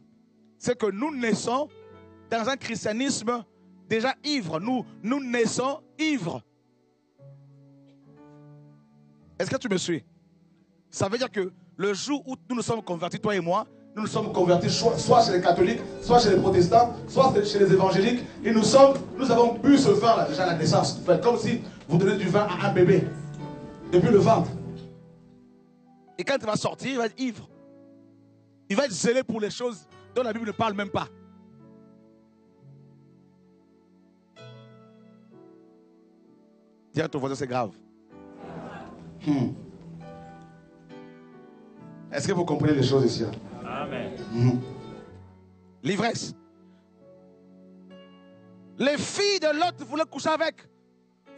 C'est que nous naissons dans un christianisme déjà ivre. Nous naissons ivres. Est-ce que tu me suis? Ça veut dire que le jour où nous nous sommes convertis, toi et moi, nous nous sommes convertis soit chez les catholiques, soit chez les protestants, soit chez les évangéliques. Et nous avons bu ce vin là déjà à la naissance. Comme si vous donnez du vin à un bébé depuis le ventre. Et quand il va sortir, il va être ivre. Il va être zélé pour les choses dont la Bible ne parle même pas. Dis à ton voisin, c'est grave. Est-ce que vous comprenez les choses ici? Amen. L'ivresse. Les filles de Lot voulaient coucher avec.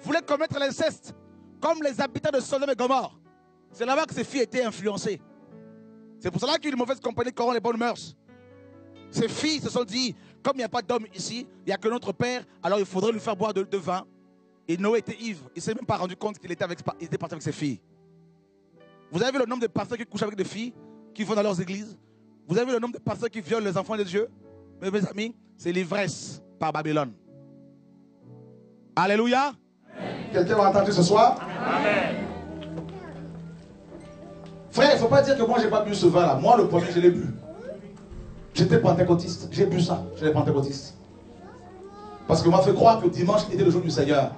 voulait commettre l'inceste, comme les habitants de Sodome et Gomorrhe. C'est là-bas que ces filles étaient influencées. C'est pour cela qu'une mauvaise compagnie corrompt les bonnes mœurs. Ces filles se sont dit, comme il n'y a pas d'homme ici, il n'y a que notre père, alors il faudrait lui faire boire de vin. Et Noé était ivre. Il ne s'est même pas rendu compte qu'il était parti avec ses filles. Vous avez vu le nombre de pasteurs qui couchent avec des filles, qui vont dans leurs églises? Vous avez vu le nombre de pasteurs qui violent les enfants de Dieu? Mais mes amis, c'est l'ivresse par Babylone. Alléluia. Quelqu'un m'a entendu ce soir? Amen. Frère, il ne faut pas dire que moi je n'ai pas bu ce vin là. Moi le premier je l'ai bu. J'étais pentecôtiste. J'ai bu ça. J'étais pentecôtiste. Parce qu'on m'a fait croire que dimanche était le jour du Seigneur.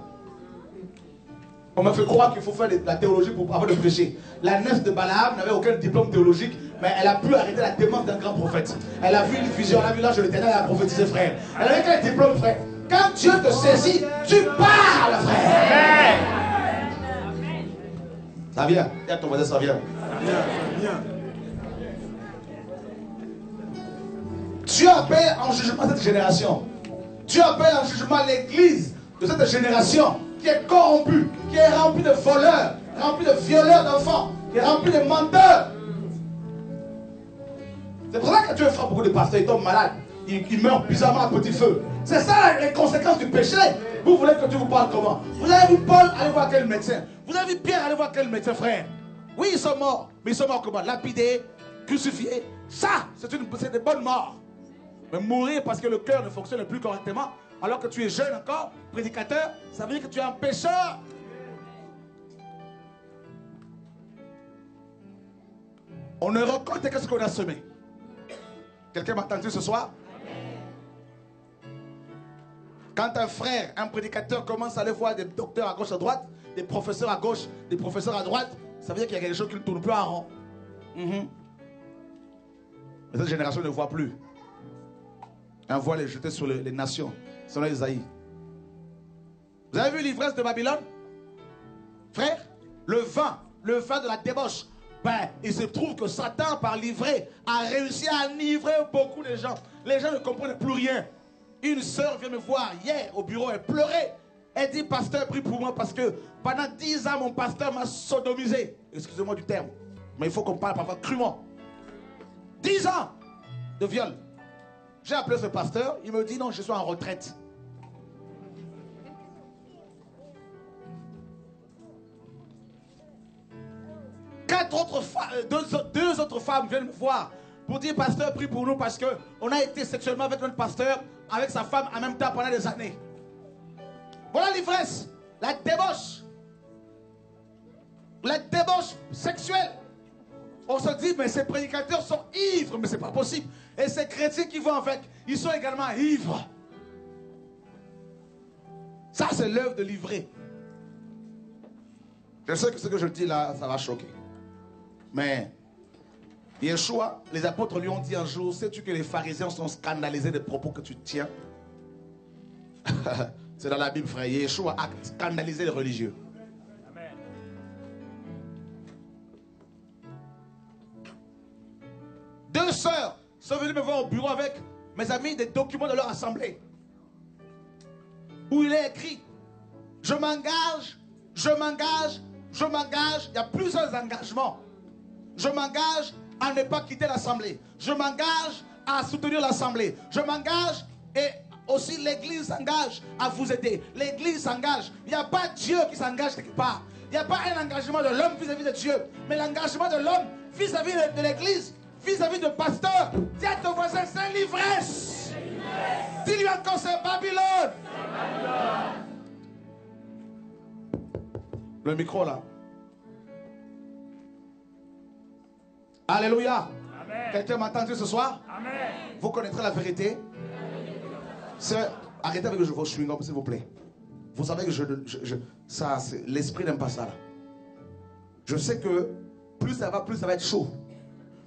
On m'a fait croire qu'il faut faire la théologie pour avoir le péché. La nièce de Balaam n'avait aucun diplôme théologique, mais elle a pu arrêter la démence d'un grand prophète. Elle a vu une vision, elle a vu l'ange de l'Éternel, elle a prophétisé, frère. Elle avait quel diplôme, frère? Quand Dieu te saisit, tu parles, frère. Ça vient. Dis à ton voisin, ça vient. Dieu appelle en jugement cette génération. Dieu appelle en jugement l'église de cette génération qui est corrompue, qui est remplie de voleurs, remplie de violeurs d'enfants, qui est remplie de menteurs. C'est pour ça que Dieu frappe beaucoup de pasteurs, ils tombent malades, ils meurent bizarrement à petit feu. C'est ça les conséquences du péché. Vous voulez que Dieu vous parle comment? Vous avez vu Paul, allez voir quel médecin. Vous avez vu Pierre, allez voir quel médecin, frère. Oui, ils sont morts, mais ils sont morts comment? Lapidés, crucifiés. Ça, c'est des bonnes morts. Mais mourir parce que le cœur ne fonctionne plus correctement, alors que tu es jeune encore, prédicateur, ça veut dire que tu es un pécheur. On ne récolte que ce qu'on a semé. Quelqu'un m'a entendu ce soir? Quand un frère, un prédicateur commence à aller voir des docteurs à gauche à droite, des professeurs à gauche, des professeurs à droite, ça veut dire qu'il y a quelque chose qui ne tourne plus en rond. Mais cette génération ne voit plus. On voit les jeter sur les nations, selon Isaïe. Vous avez vu l'ivresse de Babylone? Frère, le vin de la débauche. Ben, il se trouve que Satan, par l'ivrée, a réussi à enivrer beaucoup de gens. Les gens ne comprennent plus rien. Une sœur vient me voir hier au bureau, elle pleurait. Elle dit, pasteur, prie pour moi parce que pendant 10 ans, mon pasteur m'a sodomisé. Excusez-moi du terme, mais il faut qu'on parle parfois crûment. 10 ans de viol. J'ai appelé ce pasteur, il me dit non, je suis en retraite. Deux autres femmes viennent me voir pour dire pasteur, prie pour nous parce qu'on a été sexuellement avec notre pasteur, avec sa femme en même temps pendant des années. Voilà l'ivresse, la débauche sexuelle. On se dit, mais ces prédicateurs sont ivres, mais c'est pas possible. Et ces chrétiens qui vont avec, ils sont également ivres. Ça, c'est l'œuvre de l'ivrée. Je sais que ce que je dis là, ça va choquer. Mais Yeshua, les apôtres lui ont dit un jour, sais-tu que les pharisiens sont scandalisés des propos que tu tiens? C'est dans la Bible, frère. Yeshua a scandalisé les religieux. Amen. Deux sœurs sont venues me voir au bureau avec mes amis des documents de leur assemblée. Où il est écrit, je m'engage. Il y a plusieurs engagements. Je m'engage à ne pas quitter l'assemblée. Je m'engage à soutenir l'assemblée. Je m'engage et aussi l'église s'engage à vous aider. L'église s'engage. Il n'y a pas Dieu qui s'engage quelque part. Il n'y a pas un engagement de l'homme vis-à-vis de Dieu. Mais l'engagement de l'homme vis-à-vis de l'église, vis-à-vis de pasteur. Dis à ton voisin, c'est l'ivresse. Dis-lui encore, c'est Babylone. Le micro là. Alléluia. Quelqu'un m'a entendu ce soir? Amen. Vous connaîtrez la vérité. Arrêtez avec vos chewing-gums, s'il vous plaît. Vous savez que l'esprit n'aime pas ça là. Je sais que plus ça va être chaud.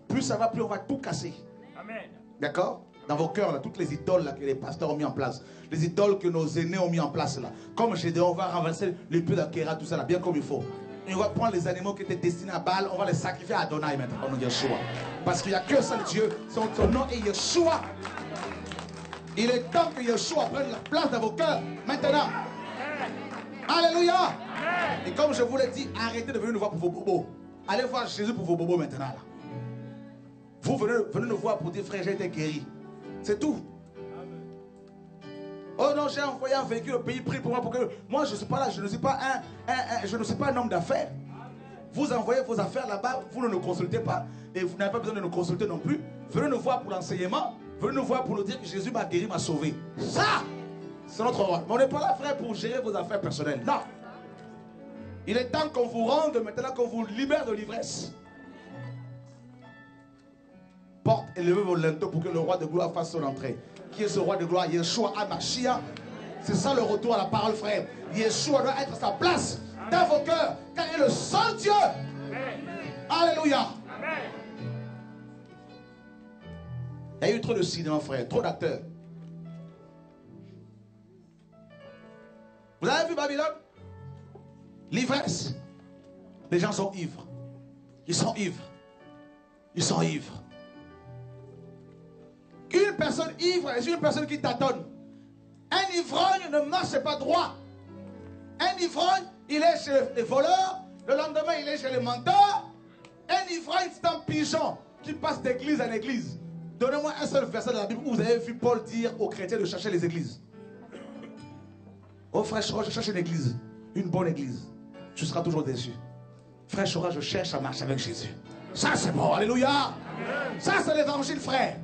Plus ça va, plus on va tout casser. Amen. D'accord? Dans vos cœurs, là, toutes les idoles là, que les pasteurs ont mis en place, les idoles que nos aînés ont mis en place là. Comme j'ai dit, on va renverser les pieds d'Akhéra, tout ça là, bien comme il faut. Et on va prendre les animaux qui étaient destinés à Baal, on va les sacrifier à Adonai maintenant, au nom de Yeshua. Parce qu'il n'y a que seul Dieu, son nom est Yeshua. Il est temps que Yeshua prenne la place dans vos cœurs. Maintenant, Alléluia. Et comme je vous l'ai dit, arrêtez de venir nous voir pour vos bobos. Allez voir Jésus pour vos bobos maintenant. Là. Vous venez nous voir pour dire, frère, j'ai été guéri. C'est tout. Oh non, j'ai envoyé un véhicule au pays, prie pour moi. Pour que... Moi, je ne suis pas là, je ne suis pas un homme d'affaires. Vous envoyez vos affaires là-bas, vous ne nous consultez pas. Et vous n'avez pas besoin de nous consulter non plus. Venez nous voir pour l'enseignement. Venez nous voir pour nous dire que Jésus m'a guéri, m'a sauvé. Ça, c'est notre rôle. Mais on n'est pas là, frère, pour gérer vos affaires personnelles. Non. Il est temps qu'on vous rende, maintenant qu'on vous libère de l'ivresse. Porte et levez vos linteaux pour que le roi de gloire fasse son entrée. Qui est ce roi de gloire? Yeshua HaMashiach. C'est ça le retour à la parole, frère. Yeshua doit être à sa place dans vos cœurs, car il est le seul Dieu. Alléluia. Il y a eu trop de cinéma, frère, trop d'acteurs. Vous avez vu Babylone? L'ivresse. Les gens sont ivres. Ils sont ivres. Ils sont ivres. Une personne ivre est une personne qui tâtonne. Un ivrogne ne marche pas droit. Un ivrogne, il est chez les voleurs. Le lendemain, il est chez les menteurs. Un ivrogne, c'est un pigeon qui passe d'église en église. Donnez-moi un seul verset de la Bible où vous avez vu Paul dire aux chrétiens de chercher les églises. Oh frère Chora, je cherche une église. Une bonne église. Tu seras toujours déçu. Frère Chora, je cherche à marcher avec Jésus. Ça c'est bon, alléluia. Ça c'est l'évangile, frère.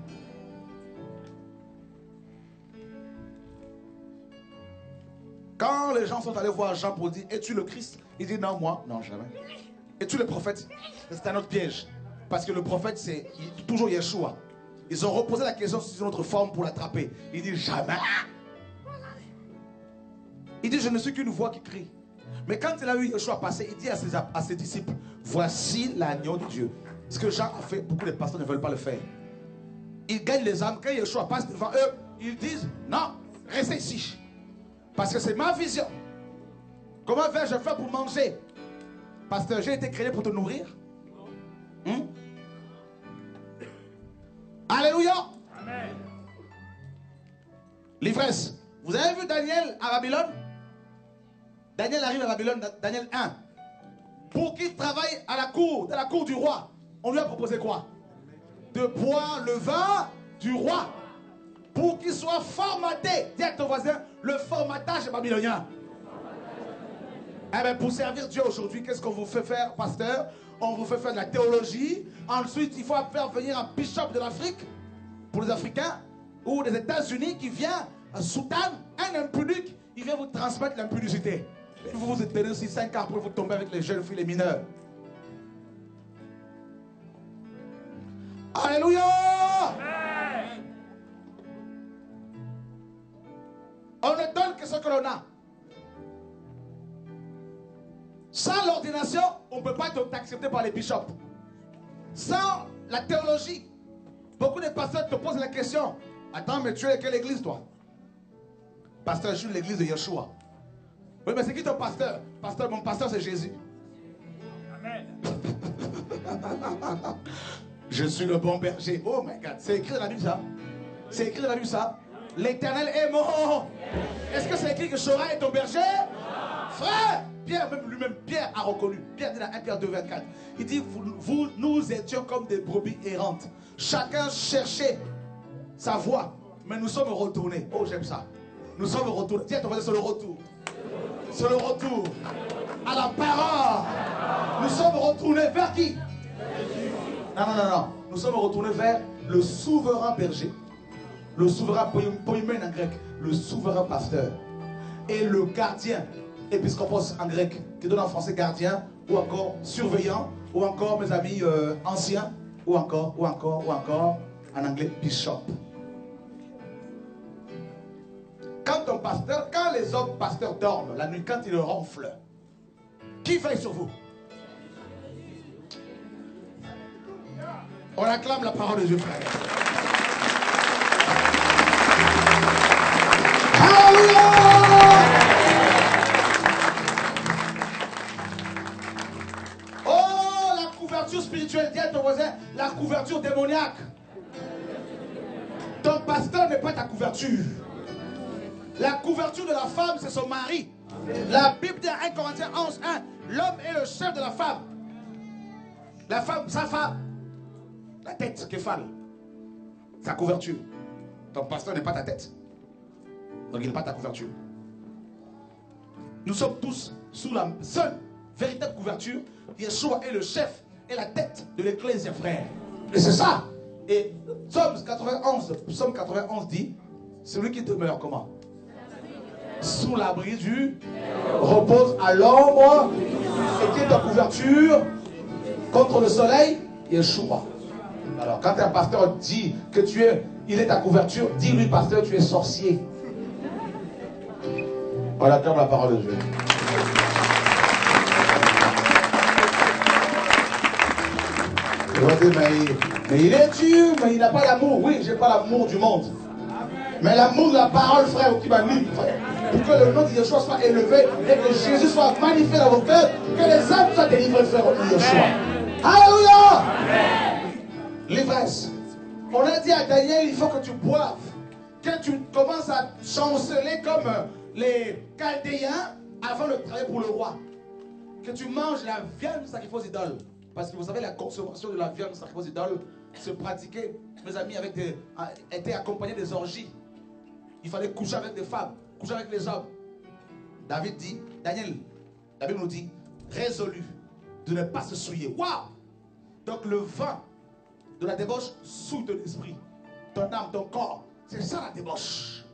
Quand les gens sont allés voir Jean pour dire, es-tu le Christ? Il dit non, moi, non, jamais. Es-tu le prophète? C'est un autre piège. Parce que le prophète, c'est toujours Yeshua. Ils ont reposé la question sur une autre forme pour l'attraper. Il dit jamais. Il dit, je ne suis qu'une voix qui crie. Mais quand il a eu Yeshua passer, il dit à ses disciples, voici l'agneau de Dieu. Ce que Jean a fait, beaucoup de pasteurs ne veulent pas le faire. Ils gagnent les âmes. Quand Yeshua passe devant eux, ils disent, non, restez ici. Parce que c'est ma vision. Comment vais-je faire pour manger? Pasteur, j'ai été créé pour te nourrir. Alléluia. Amen. L'ivresse. Vous avez vu Daniel à Babylone? Daniel arrive à Babylone, Daniel 1. Pour qu'il travaille à la cour, dans la cour du roi, on lui a proposé quoi? De boire le vin du roi. Pour qu'il soit formaté. Dis à ton voisin, le formatage babylonien. Eh bien, pour servir Dieu aujourd'hui, qu'est-ce qu'on vous fait faire, pasteur? On vous fait faire de la théologie. Ensuite, il faut faire venir un bishop de l'Afrique, pour les Africains, ou des États-Unis qui vient, un sultan, un impudique, il vient vous transmettre l'impudicité. Et vous vous éteignez aussi 5 ans pour vous tomber avec les jeunes filles, les mineurs. Alléluia! Amen. On ne donne que ce que l'on a. Sans l'ordination, on ne peut pas être accepté par les bishops. Sans la théologie, beaucoup de pasteurs te posent la question. Attends, mais tu es de quelle église, toi? Pasteur, je suis de l'église de Yeshua. Oui, mais c'est qui ton pasteur? Pasteur, mon pasteur, c'est Jésus. Amen. Je suis le bon berger. Oh my God, c'est écrit dans la Bible, ça? C'est écrit dans la Bible, ça? L'Éternel est mon. Est-ce que c'est écrit que Chora est ton berger? Frère, Pierre, même lui-même, Pierre a reconnu. Pierre dit dans 1 Pierre 2, 24. Il dit, nous étions comme des brebis errantes. Chacun cherchait sa voie, mais nous sommes retournés. Oh, j'aime ça. Nous sommes retournés. Dis à ton voisin, c'est le retour. C'est le retour à la parole. Nous sommes retournés vers qui? Non. Nous sommes retournés vers le souverain berger. Le souverain poimen en grec. Le souverain pasteur. Et le gardien, épiscopos en grec, qui donne en français gardien, ou encore surveillant, ou encore, mes amis, anciens, ou encore, en anglais, bishop. Quand les hommes pasteurs dorment la nuit, quand ils ronflent, qui veille sur vous? On acclame la parole de Dieu, frère. Alléluia! Oh, la couverture spirituelle, dis à ton voisin, la couverture démoniaque. Ton pasteur n'est pas ta couverture. La couverture de la femme, c'est son mari. La Bible dit à 1 Corinthiens 11, 1, l'homme est le chef de la femme. La femme, sa femme. La tête, képhale. Sa couverture. Ton pasteur n'est pas ta tête. Donc il n'est pas ta couverture. Nous sommes tous sous la seule véritable couverture. Yeshua est le chef et la tête de l'Ecclésia, frère. Et c'est ça. Et Psaume 91 dit, celui qui demeure comment? Sous l'abri du repose à l'ombre et qui est ta couverture contre le soleil, Yeshua. Alors quand un pasteur dit que il est ta couverture, dis-lui pasteur, tu es sorcier. Voilà comme la parole de Dieu. Mais il est Dieu, mais il n'a pas l'amour. Oui, j'ai pas l'amour du monde. Mais l'amour de la parole, frère, qui m'a mis, frère. Pour que le nom de Yeshua soit élevé et que Jésus soit magnifié dans vos cœurs, que les âmes soient délivrées, frère, au nom de Yeshua. Alléluia! L'ivresse. On a dit à Daniel, il faut que tu boives. Quand tu commences à chanceler comme les Chaldéens avant de travailler pour le roi. Que tu manges la viande sacrifiée aux idoles. Parce que vous savez, la consommation de la viande sacrifiée aux idoles se pratiquait, mes amis, était accompagnée des orgies. Il fallait coucher avec des femmes, coucher avec les hommes. David dit, Daniel, la Bible nous dit, résolu de ne pas se souiller. Waouh! Donc le vin de la débauche souille ton esprit, ton âme, ton corps. C'est ça la débauche.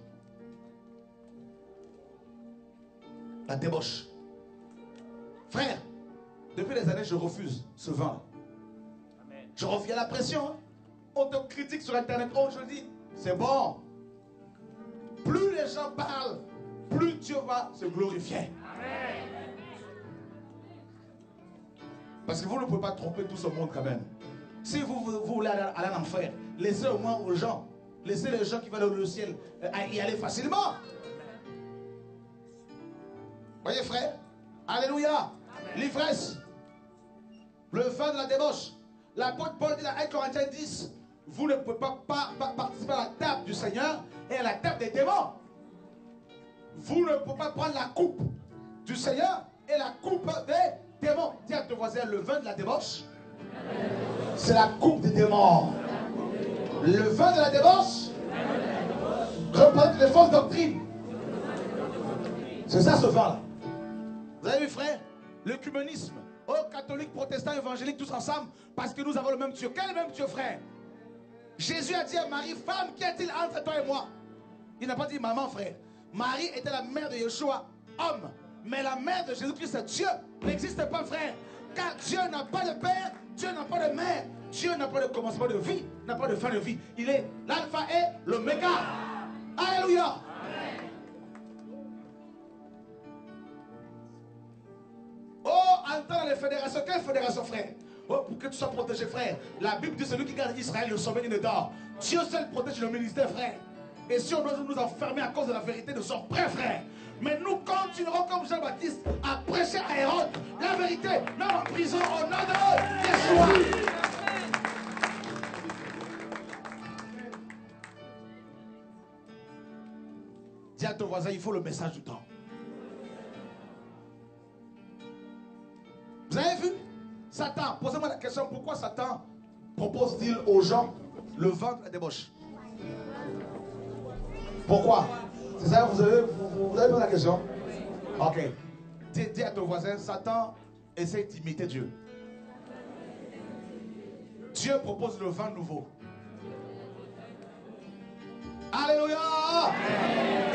La débauche. Frère, depuis des années, je refuse ce vin. Je reviens à la pression. Hein. On te critique sur Internet. Oh, je dis, c'est bon. Plus les gens parlent, plus Dieu va se glorifier. Parce que vous ne pouvez pas tromper tout ce monde quand même. Si vous voulez aller en enfer, laissez au moins aux gens. Laissez les gens qui veulent au ciel y aller facilement. Voyez frère, alléluia. L'ivresse, le vin de la débauche. L'apôtre Paul dit dans 1 Corinthiens 10, vous ne pouvez pas participer à la table du Seigneur et à la table des démons. Vous ne pouvez pas prendre la coupe du Seigneur et la coupe des démons. Dis à ton voisin, le vin de la débauche, c'est la coupe des démons. Le vin de la débauche représente les fausses doctrines. C'est ça ce vin-là. Vous avez vu, frère, l'œcuménisme, catholiques, protestants, évangéliques, tous ensemble, parce que nous avons le même Dieu. Quel même Dieu, frère? Jésus a dit à Marie, femme, qu'y a-t-il entre toi et moi? Il n'a pas dit maman, frère. Marie était la mère de Yeshua, homme. Mais la mère de Jésus-Christ, Dieu, n'existe pas, frère. Car Dieu n'a pas de père, Dieu n'a pas de mère. Dieu n'a pas de commencement de vie, n'a pas de fin de vie. Il est l'alpha et l'oméga. Alléluia. Oh, entends les fédérations. Quelle fédération, frère? Oh, pour que tu sois protégé, frère. La Bible dit celui qui garde Israël, le sommeil, il ne dort. Dieu seul protège le ministère, frère. Et si on doit nous enfermer à cause de la vérité, nous sommes prêts, frère. Mais nous continuerons comme Jean-Baptiste à prêcher à Hérode la vérité, même en prison, au nom de Yeshua. Dis à ton voisin, il faut le message du temps. Vous avez vu? Satan, posez-moi la question, pourquoi Satan propose-t-il aux gens le vin de la débauche? Pourquoi? C'est ça, vous avez posé la question? Ok. Dis à ton voisin, Satan essaie d'imiter Dieu. Dieu propose le vin nouveau. Alléluia!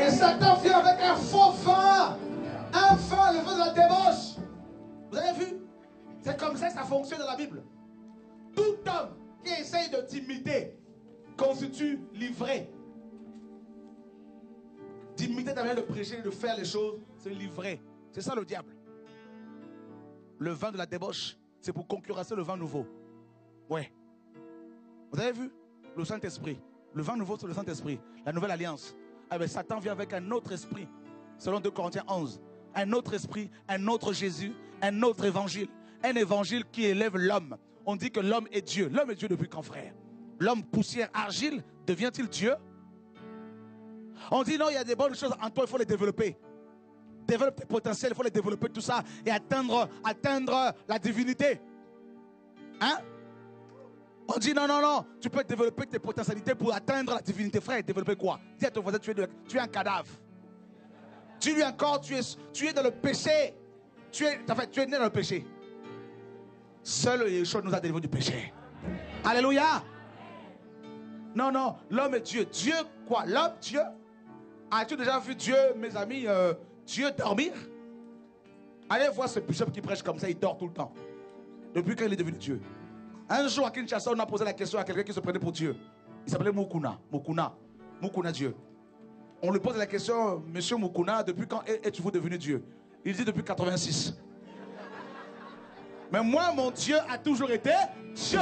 Et Satan vient avec un faux vin. Un vin, le vin de la débauche. Vous avez vu? C'est comme ça que ça fonctionne dans la Bible. Tout homme qui essaye de t'imiter constitue l'ivré. D'imiter ta manière de prêcher, de faire les choses, c'est l'ivré. C'est ça le diable. Le vin de la débauche, c'est pour concurrencer le vin nouveau. Ouais. Vous avez vu? Le Saint-Esprit. Le vin nouveau, c'est le Saint-Esprit. La nouvelle alliance. Ah ben, Satan vient avec un autre esprit. Selon 2 Corinthiens 11. Un autre esprit, un autre Jésus, un autre évangile. Un évangile qui élève l'homme. On dit que l'homme est Dieu. L'homme est Dieu depuis quand, frère? L'homme poussière, argile, devient-il Dieu? On dit non, il y a des bonnes choses en toi, il faut les développer. développe tes potentiels, il faut les développer tout ça et atteindre la divinité. Hein? On dit non, non, non, tu peux développer tes potentialités pour atteindre la divinité. Frère, développer quoi? Dis à ton voisin, tu es un cadavre. Dis-lui encore, tu es dans le péché. Tu es né dans le péché. Seul Yeshua nous a délivré du péché. Alléluia. Non, non, l'homme est Dieu. Dieu quoi? L'homme, Dieu? As-tu déjà vu Dieu, mes amis, Dieu dormir? Allez voir ce bishop qui prêche comme ça, il dort tout le temps. Depuis quand il est devenu Dieu. Un jour à Kinshasa, on a posé la question à quelqu'un qui se prenait pour Dieu. Il s'appelait Mukuna. Mukuna Dieu. On lui pose la question, monsieur Mukuna, depuis quand êtes-vous devenu Dieu? Il dit depuis 86. Mais moi, mon Dieu a toujours été Dieu.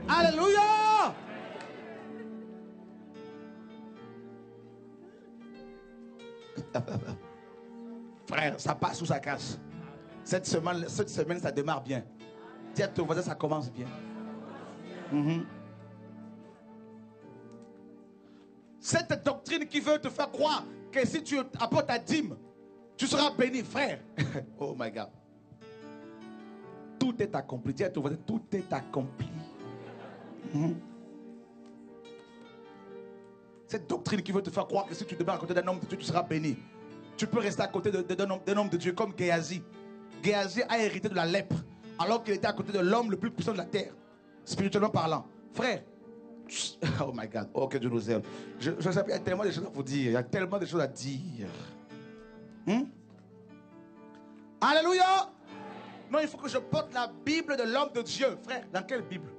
Alléluia! Frère, ça passe ou ça casse. Cette semaine, ça démarre bien. Dis à ton voisin, ça commence bien. Cette doctrine qui veut te faire croire que si tu apportes ta dîme, tu seras béni, frère. Oh my God. Tout est accompli. Dis à ton voisin, tout est accompli. Cette doctrine qui veut te faire croire que si tu te mets à côté d'un homme de Dieu, tu seras béni. Tu peux rester à côté d'un homme de Dieu comme Géasi. Géasi a hérité de la lèpre alors qu'il était à côté de l'homme le plus puissant de la terre, spirituellement parlant. Frère, oh my God, oh que Dieu nous aime. Je sais, il y a tellement de choses à vous dire. Il y a tellement de choses à dire. Alléluia. Non, il faut que je porte la Bible de l'homme de Dieu. Frère, dans quelle Bible?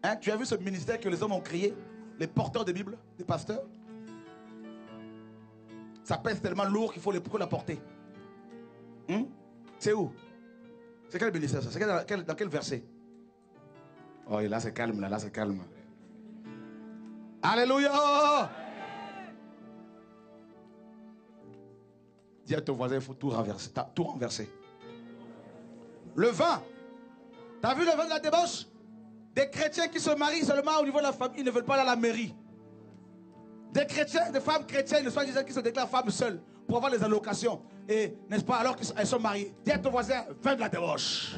Hein, tu as vu ce ministère que les hommes ont créé? Les porteurs de Bible, les pasteurs? Ça pèse tellement lourd qu'il faut la porter. C'est où? C'est quel ministère ça? C'est dans quel verset? Oh, là c'est calme, là c'est calme. Alléluia! Dis à ton voisin, il faut tout renverser. Tout renverser. Le vin. T'as vu le vin de la débauche? Des chrétiens qui se marient seulement au niveau de la famille, ils ne veulent pas aller à la mairie. Des chrétiens, des femmes chrétiennes, soi-disant qui se déclarent femmes seules pour avoir les allocations. Et, n'est-ce pas, alors qu'elles sont mariées. Dis à ton voisin, vin de la débauche.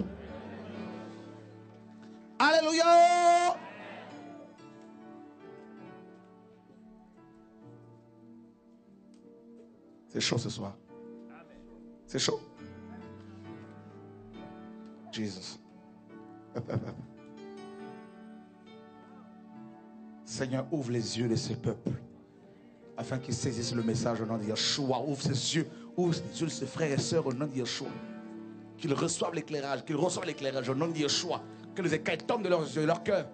Alléluia! C'est chaud ce soir. C'est chaud. Jesus. Seigneur, ouvre les yeux de ce peuple afin qu'ils saisissent le message au nom de Yeshua. Ouvre ses yeux, ouvre les yeux de ses frères et sœurs au nom de Yeshua. Qu'ils reçoivent l'éclairage, au nom de Yeshua. Que les écailles tombent de leurs yeux, de leur cœur,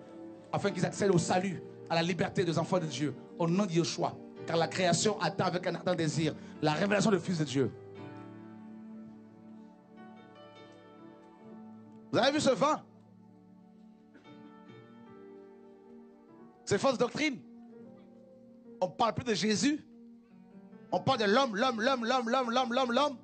afin qu'ils accèdent au salut, à la liberté des enfants de Dieu, au nom de Yeshua. Car la création attend avec un ardent désir la révélation du Fils de Dieu. Vous avez vu ce vin? C'est fausse doctrine. On ne parle plus de Jésus. On parle de l'homme.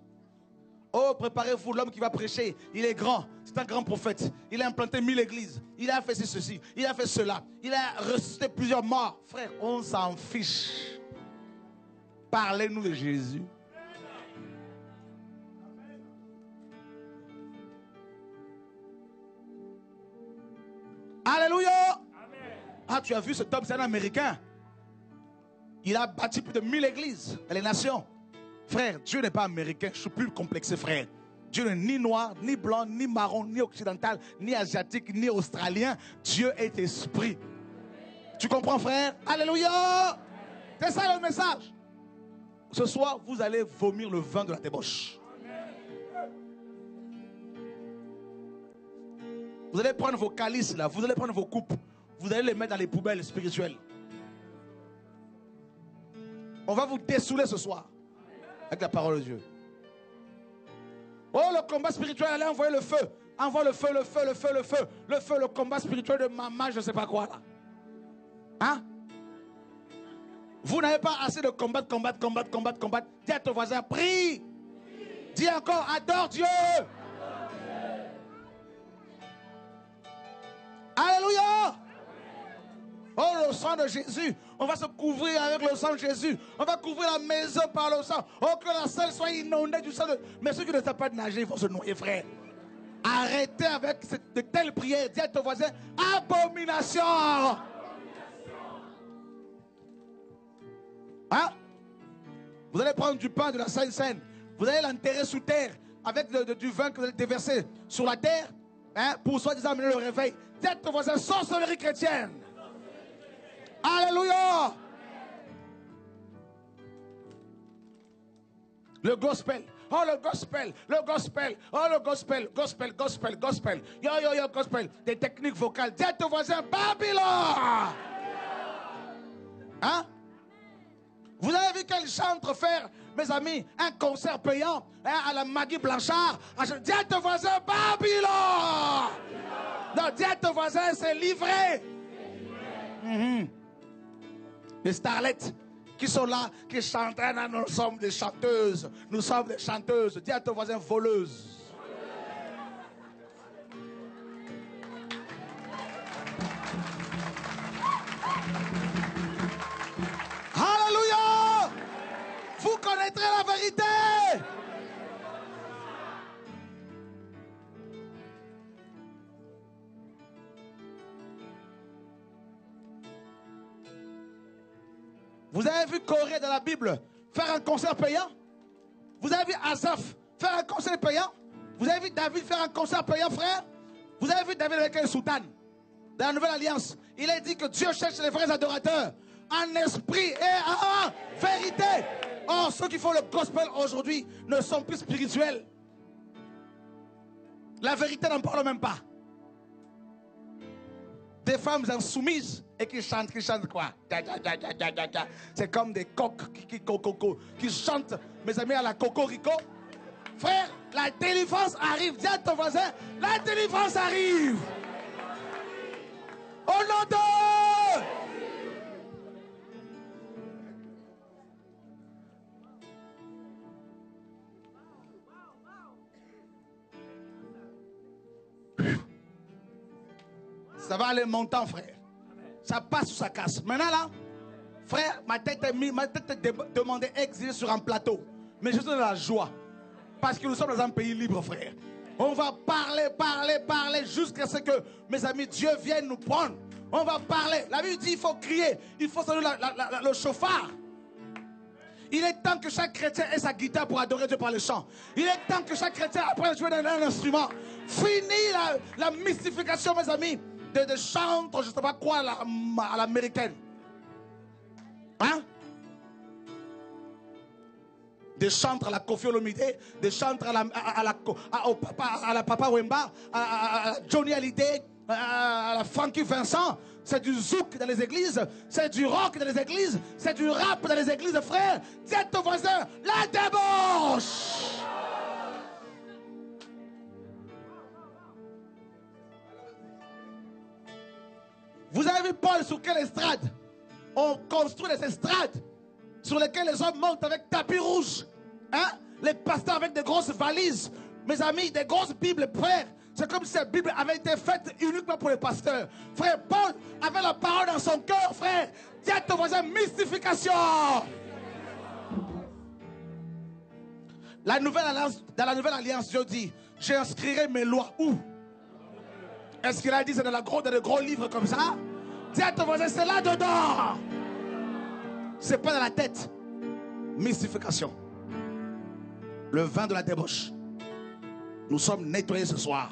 Oh, préparez-vous, l'homme qui va prêcher. Il est grand. C'est un grand prophète. Il a implanté 1000 églises. Il a fait ceci. Il a fait cela. Il a ressuscité plusieurs morts. Frère, on s'en fiche. Parlez-nous de Jésus. Alléluia. Ah, tu as vu cet homme, c'est un Américain. Il a bâti plus de 1000 églises dans les nations. Frère, Dieu n'est pas américain, je suis plus complexé, frère. Dieu n'est ni noir, ni blanc, ni marron, ni occidental, ni asiatique, ni australien. Dieu est esprit. Tu comprends, frère? Alléluia. C'est ça le message. Ce soir, vous allez vomir le vin de la débauche. Vous allez prendre vos calices là, vous allez prendre vos coupes, vous allez les mettre dans les poubelles spirituelles. On va vous dessouler ce soir avec la parole de Dieu. Oh, le combat spirituel, allez envoyer le feu. Envoie le feu, le combat spirituel de maman, je ne sais pas quoi là. Hein? Vous n'avez pas assez de combattre. Dis à ton voisin, prie. Dis encore, adore Dieu. Alléluia. Oh, le sang de Jésus. On va se couvrir avec le sang de Jésus. On va couvrir la maison par le sang. Oh, que la salle soit inondée du sang de... Mais ceux qui ne savent pas nager, ils vont se noyer, frère. Arrêtez avec de telles prières. Dis à ton voisin, abomination. Hein? Vous allez prendre du pain de la Sainte Seine. Vous allez l'enterrer sous terre avec du vin que vous allez déverser sur la terre, hein, pour soi-disant amener le réveil. Dis à ton voisin, sorcellerie chrétienne. Alléluia. Le gospel. Oh, le gospel. Le gospel. Oh, le gospel. Gospel, gospel, gospel. Yo, yo, yo, gospel. Des techniques vocales. Dis à ton voisin, Babylone. Hein? Vous avez vu quel chantre faire, mes amis, un concert payant, hein, à la Maggie Blanchard. Dis à ton voisin, Babylone. Non, dis à ton voisin, c'est livré. Les starlettes qui sont là, qui chantent, nous sommes des chanteuses. Nous sommes des chanteuses. Dis à ton voisin, voleuses. Alléluia! Vous connaîtrez la vérité. Vous avez vu Corée dans la Bible faire un concert payant? Vous avez vu Asaph faire un concert payant? Vous avez vu David faire un concert payant, frère? Vous avez vu David avec un sultan dans la Nouvelle Alliance? Il a dit que Dieu cherche les vrais adorateurs en esprit et en vérité. Or, ceux qui font le gospel aujourd'hui ne sont plus spirituels. La vérité n'en parle même pas. Des femmes insoumises et qui chantent quoi? C'est comme des coqs qui chantent, mes amis, à la cocorico. Frère, la délivrance arrive. Dis à ton voisin, la délivrance arrive. Au nom de... Ça va aller montant, frère. Ça passe ou ça casse. Maintenant là, frère, ma tête est demandée exilée sur un plateau. Mais je suis dans la joie. Parce que nous sommes dans un pays libre, frère. On va parler jusqu'à ce que, mes amis, Dieu vienne nous prendre. On va parler. La Bible dit il faut crier. Il faut sonner le chauffard. Il est temps que chaque chrétien ait sa guitare pour adorer Dieu par le chant. Il est temps que chaque chrétien apprenne à jouer d'un instrument. Fini la mystification, mes amis, de chantres, je ne sais pas quoi, à l'américaine. Hein? Des chantres à la Koffi Olomide, des chantres à la Papa Wemba, à Johnny Hallyday, à la Frankie Vincent. C'est du zouk dans les églises, c'est du rock dans les églises, c'est du rap dans les églises, frère. Dis à ton voisin, la débauche. Vous avez vu Paul sur quelle estrade? On construit des estrades sur lesquelles les hommes montent avec tapis rouge. Hein? Les pasteurs avec des grosses valises. Mes amis, des grosses Bibles, frère. C'est comme si cette Bible avait été faite uniquement pour les pasteurs. Frère, Paul avait la parole dans son cœur, frère. Dis à ton voisin, mystification. Dans la Nouvelle Alliance, Dieu dit, j'inscrirai mes lois où? Est-ce qu'il a dit c'est dans des gros livres comme ça? Dis à ton voisin, c'est là-dedans. C'est pas dans la tête. Mystification. Le vin de la débauche. Nous sommes nettoyés ce soir.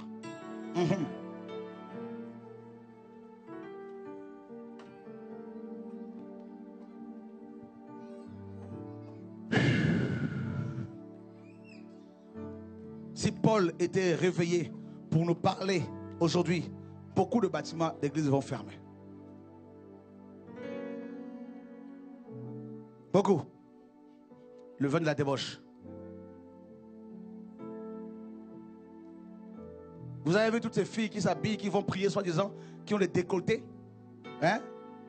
Si Paul était réveillé pour nous parler aujourd'hui, beaucoup de bâtiments d'église vont fermer. Beaucoup. Le vin de la débauche. Vous avez vu toutes ces filles qui s'habillent, qui vont prier soi-disant, qui ont des décolletés, hein?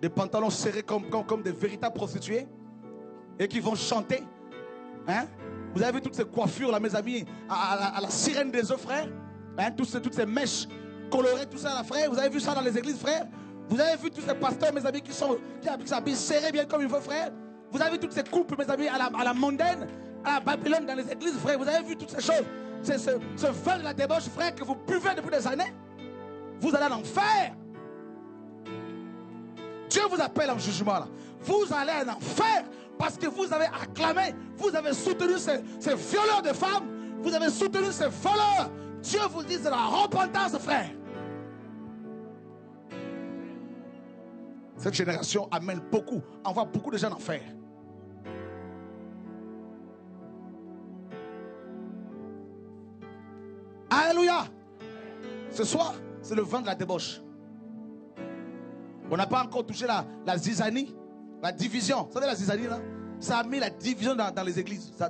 Des pantalons serrés comme des véritables prostituées, et qui vont chanter. Hein? Vous avez vu toutes ces coiffures là, mes amis, à la sirène des œufs, frère, hein? Toutes ces mèches colorées, tout ça là, frère. Vous avez vu ça dans les églises, frère? Vous avez vu tous ces pasteurs, mes amis, qui s'habillent serrés bien comme il faut, frère. Vous avez vu toutes ces couples, mes amis, à la mondaine, à la Babylone, dans les églises, frère. Vous avez vu toutes ces choses. C'est ce vin de la débauche, frère, que vous buvez depuis des années. Vous allez en enfer. Dieu vous appelle en jugement là. Vous allez en enfer parce que vous avez acclamé, vous avez soutenu ces violeurs de femmes, vous avez soutenu ces voleurs. Dieu vous dit de la repentance, frère. Cette génération amène beaucoup, envoie beaucoup de gens en enfer. Alléluia. Ce soir, c'est le vent de la débauche. On n'a pas encore touché la zizanie, la division. Vous savez la zizanie là? Ça a mis la division dans les églises. Vous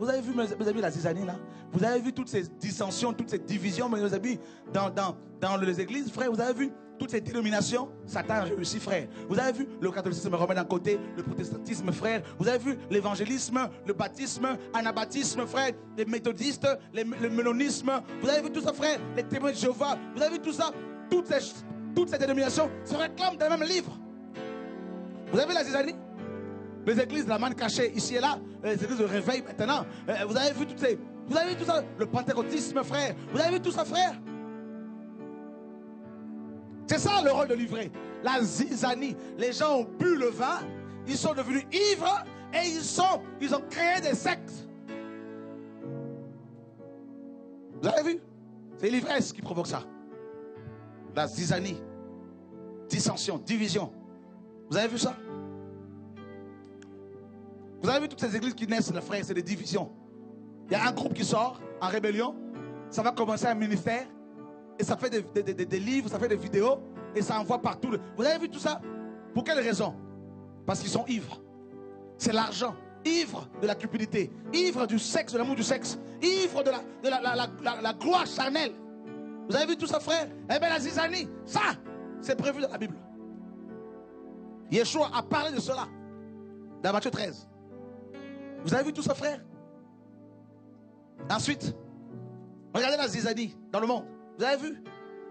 avez vu mes amis la zizanie là? Vous avez vu toutes ces dissensions, toutes ces divisions, mes amis, dans les églises, frère? Vous avez vu toutes ces dénominations? Satan a réussi, frère. Vous avez vu le catholicisme romain d'un côté, le protestantisme, frère. Vous avez vu l'évangélisme, le baptisme, l'anabaptisme, frère. Les méthodistes, le mélonisme. Vous avez vu tout ça, frère. Les témoins de Jéhovah. Vous avez vu tout ça? Toutes ces dénominations se réclament dans le même livre. Vous avez vu la zizanie? Les églises de la manne cachée ici et là, les églises de réveil maintenant. Vous avez vu vous avez vu tout ça? Le pentecôtisme, frère. Vous avez vu tout ça, frère? C'est ça le rôle de l'ivraie. La zizanie. Les gens ont bu le vin, ils sont devenus ivres et ils ont créé des sectes. Vous avez vu? C'est l'ivresse qui provoque ça. La zizanie, dissension, division. Vous avez vu ça? Vous avez vu toutes ces églises qui naissent, les frères, c'est des divisions. Il y a un groupe qui sort en rébellion, ça va commencer un ministère, et ça fait des livres, ça fait des vidéos, et ça envoie partout. Vous avez vu tout ça? Pour quelle raison? Parce qu'ils sont ivres. C'est l'argent. Ivres de la cupidité, ivres du sexe, de l'amour du sexe, ivres de la gloire charnelle. Vous avez vu tout ça, frère? Eh bien, la zizanie, ça, c'est prévu dans la Bible. Yeshua a parlé de cela dans Matthieu 13. Vous avez vu tout ça, frère? Ensuite, regardez la zizanie dans le monde. Vous avez vu,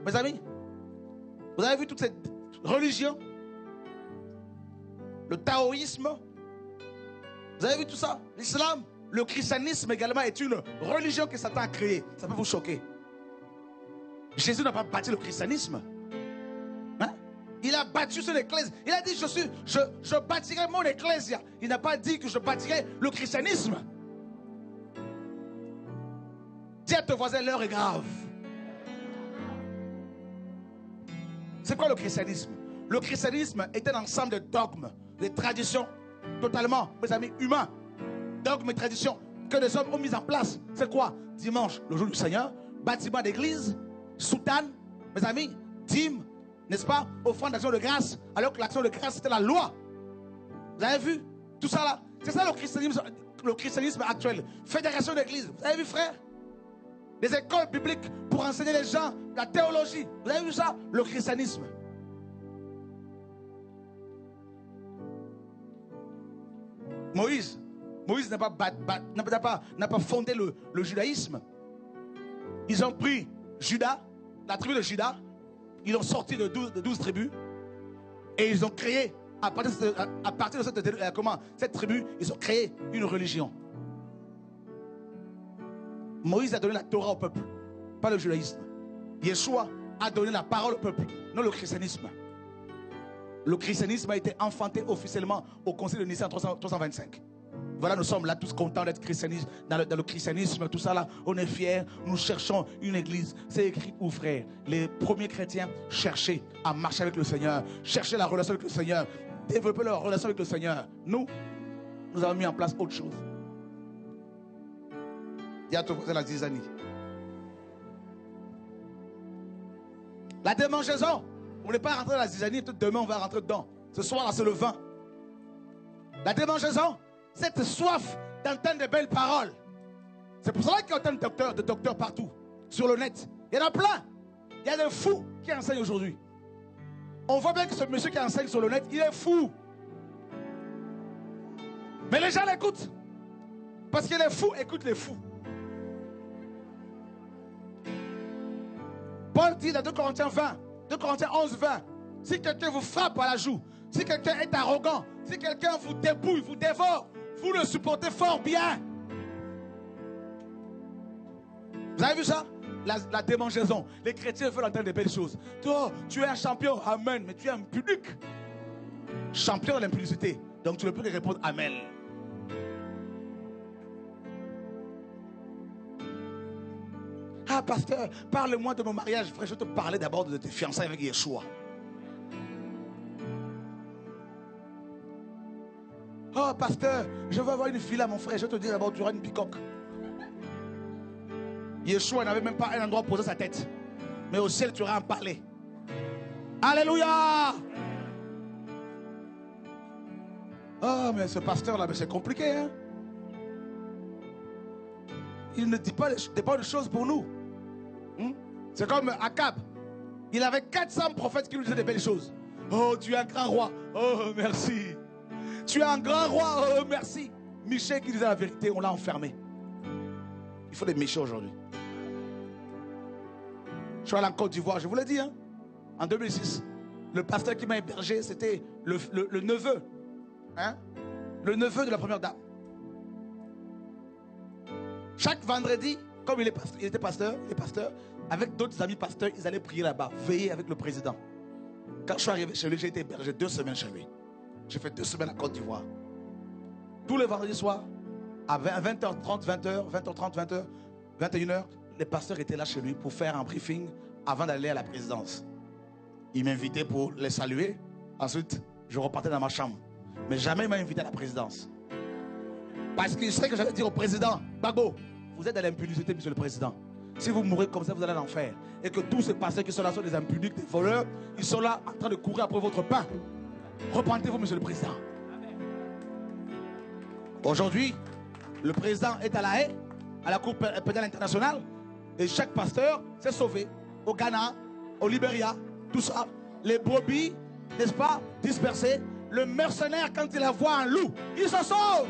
mes amis? Vous avez vu toute cette religion? Le taoïsme? Vous avez vu tout ça? L'islam? Le christianisme également est une religion que Satan a créée. Ça peut vous choquer. Jésus n'a pas bâti le christianisme. Hein? Il a bâti son ecclésie. Il a dit je bâtirai mon ecclésia. Il n'a pas dit que je bâtirai le christianisme. Dis à ton voisin, l'heure est grave. C'est quoi le christianisme? Le christianisme est un ensemble de dogmes, de traditions totalement, mes amis, humains. Dogmes et traditions que les hommes ont mis en place. C'est quoi? Dimanche, le jour du Seigneur, bâtiment d'église, soutane, mes amis, dîme, n'est-ce pas? Offrande d'action de grâce, alors que l'action de grâce c'était la loi. Vous avez vu tout ça là? C'est ça le christianisme actuel. Fédération d'église. Vous avez vu, frère? Des écoles bibliques pour enseigner les gens la théologie. Vous avez vu ça? Le christianisme. Moïse n'a pas fondé le judaïsme. Ils ont pris Juda, la tribu de Juda, ils l'ont sorti de 12 tribus et ils ont créé, à partir de cette tribu, ils ont créé une religion. Moïse a donné la Torah au peuple, pas le judaïsme. Yeshua a donné la parole au peuple, non le christianisme. Le christianisme a été enfanté officiellement au Concile de Nicée en 325. Voilà, nous sommes là tous contents d'être christianisme, dans le christianisme, tout ça là, on est fiers, nous cherchons une église. C'est écrit où, frère? Les premiers chrétiens cherchaient à marcher avec le Seigneur, cherchaient la relation avec le Seigneur, développer leur relation avec le Seigneur. Nous avons mis en place autre chose. Dis à ton voisin la zizanie. La démangeaison. On n'est pas rentré dans la zizanie, demain on va rentrer dedans. Ce soir là c'est le vin. La démangeaison, cette soif d'entendre de belles paroles. C'est pour cela qu'il y a autant de docteurs partout, sur le net. Il y en a plein. Il y a des fous qui enseignent aujourd'hui. On voit bien que ce monsieur qui enseigne sur le net, il est fou. Mais les gens l'écoutent. Parce que les fous écoutent les fous. Paul dit dans 2 Corinthiens 20, 2 Corinthiens 11, 20, si quelqu'un vous frappe à la joue, si quelqu'un est arrogant, si quelqu'un vous dépouille, vous dévore, vous le supportez fort bien. Vous avez vu ça? La démangeaison. Les chrétiens veulent entendre des belles choses. Toi, tu es un champion, amen, mais tu es impunique. Champion de l'impudicité. Donc tu ne peux que répondre amen. Ah, pasteur, parle-moi de mon mariage. Frère, je vais te parler d'abord de tes fiançailles avec Yeshua. Oh, pasteur, je veux avoir une fille à mon frère. Je vais te dire d'abord, tu auras une bicoque. Yeshua n'avait même pas un endroit pour poser sa tête. Mais au ciel, tu auras un palais. Alléluia! Oh, mais ce pasteur-là, c'est compliqué, hein? Il ne dit pas des bonnes choses pour nous. C'est comme Akab. Il avait 400 prophètes qui lui disaient des belles choses. Oh, tu es un grand roi. Oh, merci. Tu es un grand roi. Oh, merci. Michel qui disait la vérité, on l'a enfermé. Il faut des Michel aujourd'hui. Je suis allé en Côte d'Ivoire, je vous l'ai dit, hein? En 2006. Le pasteur qui m'a hébergé, c'était le neveu. Hein? Le neveu de la première dame. Chaque vendredi, comme il était pasteur, avec d'autres amis pasteurs, ils allaient prier là-bas, veiller avec le président. Quand je suis arrivé chez lui, j'ai été hébergé 2 semaines chez lui. J'ai fait 2 semaines à Côte d'Ivoire. Tous les vendredis soirs, à 20h30, 20h, 20h30, 20h, 21h, les pasteurs étaient là chez lui pour faire un briefing avant d'aller à la présidence. Il m'invitait pour les saluer. Ensuite, je repartais dans ma chambre. Mais jamais il m'a invité à la présidence. Parce qu'il sait que j'allais dire au président, Bago, vous êtes dans l'impunité, monsieur le président. Si vous mourrez comme ça, vous allez en enfer. Et que tous ces pasteurs qui sont là sont des impuniques, des voleurs. Ils sont là en train de courir après votre pain. Repentez-vous, monsieur le président. Aujourd'hui, le président est à La Haye, à la Cour pénale internationale. Et chaque pasteur s'est sauvé. Au Ghana, au Libéria, tout ça. Les brebis, n'est-ce pas, dispersées. Le mercenaire, quand il voit un loup, il se sauve.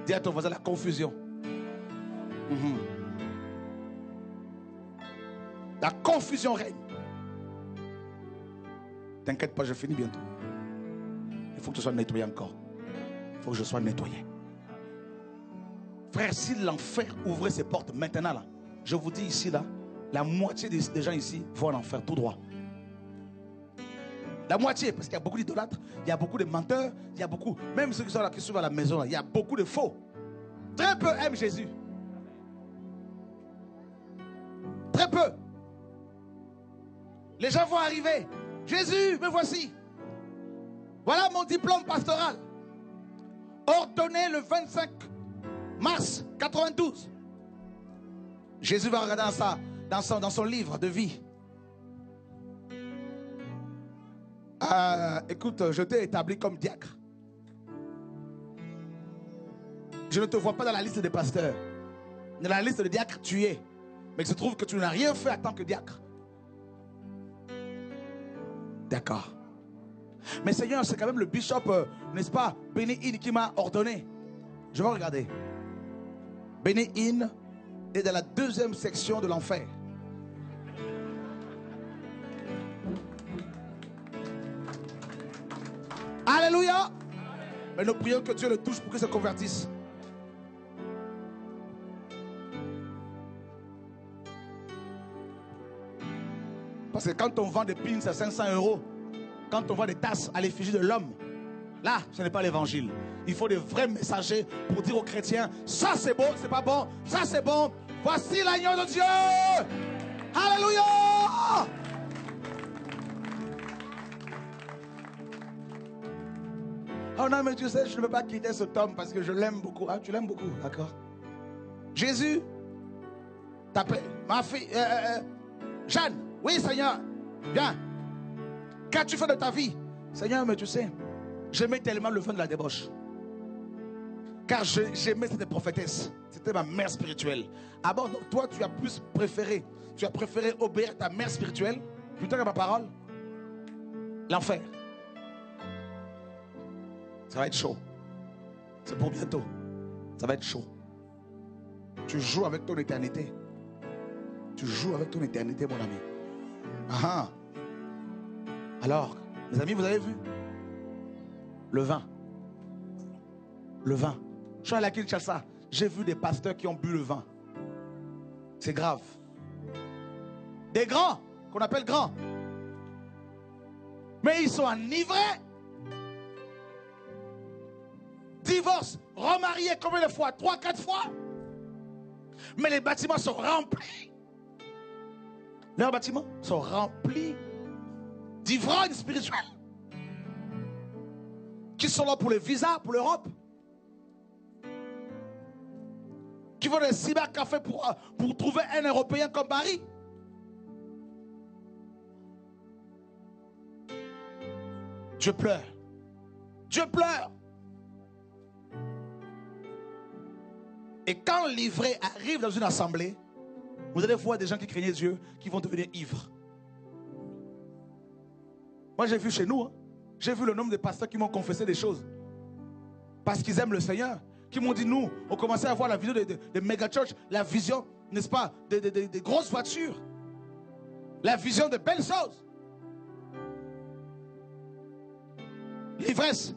Dis à ton voisin la confusion. La confusion règne. T'inquiète pas, je finis bientôt. Il faut que tu sois nettoyé encore. Il faut que je sois nettoyé. Frère, si l'enfer ouvrait ses portes maintenant, là, je vous dis ici, là, la moitié des gens ici vont en enfer tout droit. La moitié, parce qu'il y a beaucoup d'idolâtres, il y a beaucoup de menteurs, il y a beaucoup, même ceux qui sont là, qui sont à la maison, là, il y a beaucoup de faux. Très peu aiment Jésus. Très peu. Les gens vont arriver. Jésus, me voici. Voilà mon diplôme pastoral. Ordonné le 25 mars 92. Jésus va regarder dans son livre de vie. Écoute, je t'ai établi comme diacre. Je ne te vois pas dans la liste des pasteurs. Dans la liste des diacres, tu es. Mais il se trouve que tu n'as rien fait en tant que diacre. D'accord. Mais Seigneur, c'est quand même le bishop, n'est-ce pas, Benny Hinn qui m'a ordonné. Je vais regarder. Benny Hinn est dans la 2e section de l'enfer. Alléluia. Mais nous prions que Dieu le touche pour qu'il se convertisse. Parce que quand on vend des pins à 500 €, quand on vend des tasses à l'effigie de l'homme, là, ce n'est pas l'évangile. Il faut des vrais messagers pour dire aux chrétiens, ça c'est bon, c'est pas bon, ça c'est bon. Voici l'agneau de Dieu. Alléluia. Oh non, mais tu sais, je ne peux pas quitter cet homme parce que je l'aime beaucoup. Ah, tu l'aimes beaucoup, d'accord. Jésus t'appelle, ma fille, Jeanne. Oui, Seigneur, viens. Qu'as-tu fait de ta vie? Seigneur, mais tu sais, j'aimais tellement le vin de la débauche. Car j'aimais cette prophétesse. C'était ma mère spirituelle. Ah bon, donc toi, tu as préféré obéir à ta mère spirituelle plutôt qu'à ma parole? L'enfer. Ça va être chaud. C'est pour bientôt. Ça va être chaud. Tu joues avec ton éternité. Tu joues avec ton éternité, mon ami. Ah. Alors, mes amis, vous avez vu? Le vin. Le vin. Je suis allé à Kinshasa. J'ai vu des pasteurs qui ont bu le vin. C'est grave. Des grands, qu'on appelle grands. Mais ils sont enivrés. Divorce, remariés combien de fois? 3, 4 fois. Mais les bâtiments sont remplis. Leurs bâtiments sont remplis d'ivrognes spirituels qui sont là pour les visas, pour l'Europe, qui vont dans les cybercafés pour trouver un Européen comme mari. Dieu pleure. Dieu pleure. Et quand l'ivré arrive dans une assemblée, vous allez voir des gens qui craignaient Dieu qui vont devenir ivres. Moi j'ai vu chez nous, hein, j'ai vu le nombre de pasteurs qui m'ont confessé des choses. Parce qu'ils aiment le Seigneur. Qui m'ont dit, nous, on commençait à voir la vision des méga church, la vision, n'est-ce pas, des grosses voitures. La vision de belles choses. L'ivresse.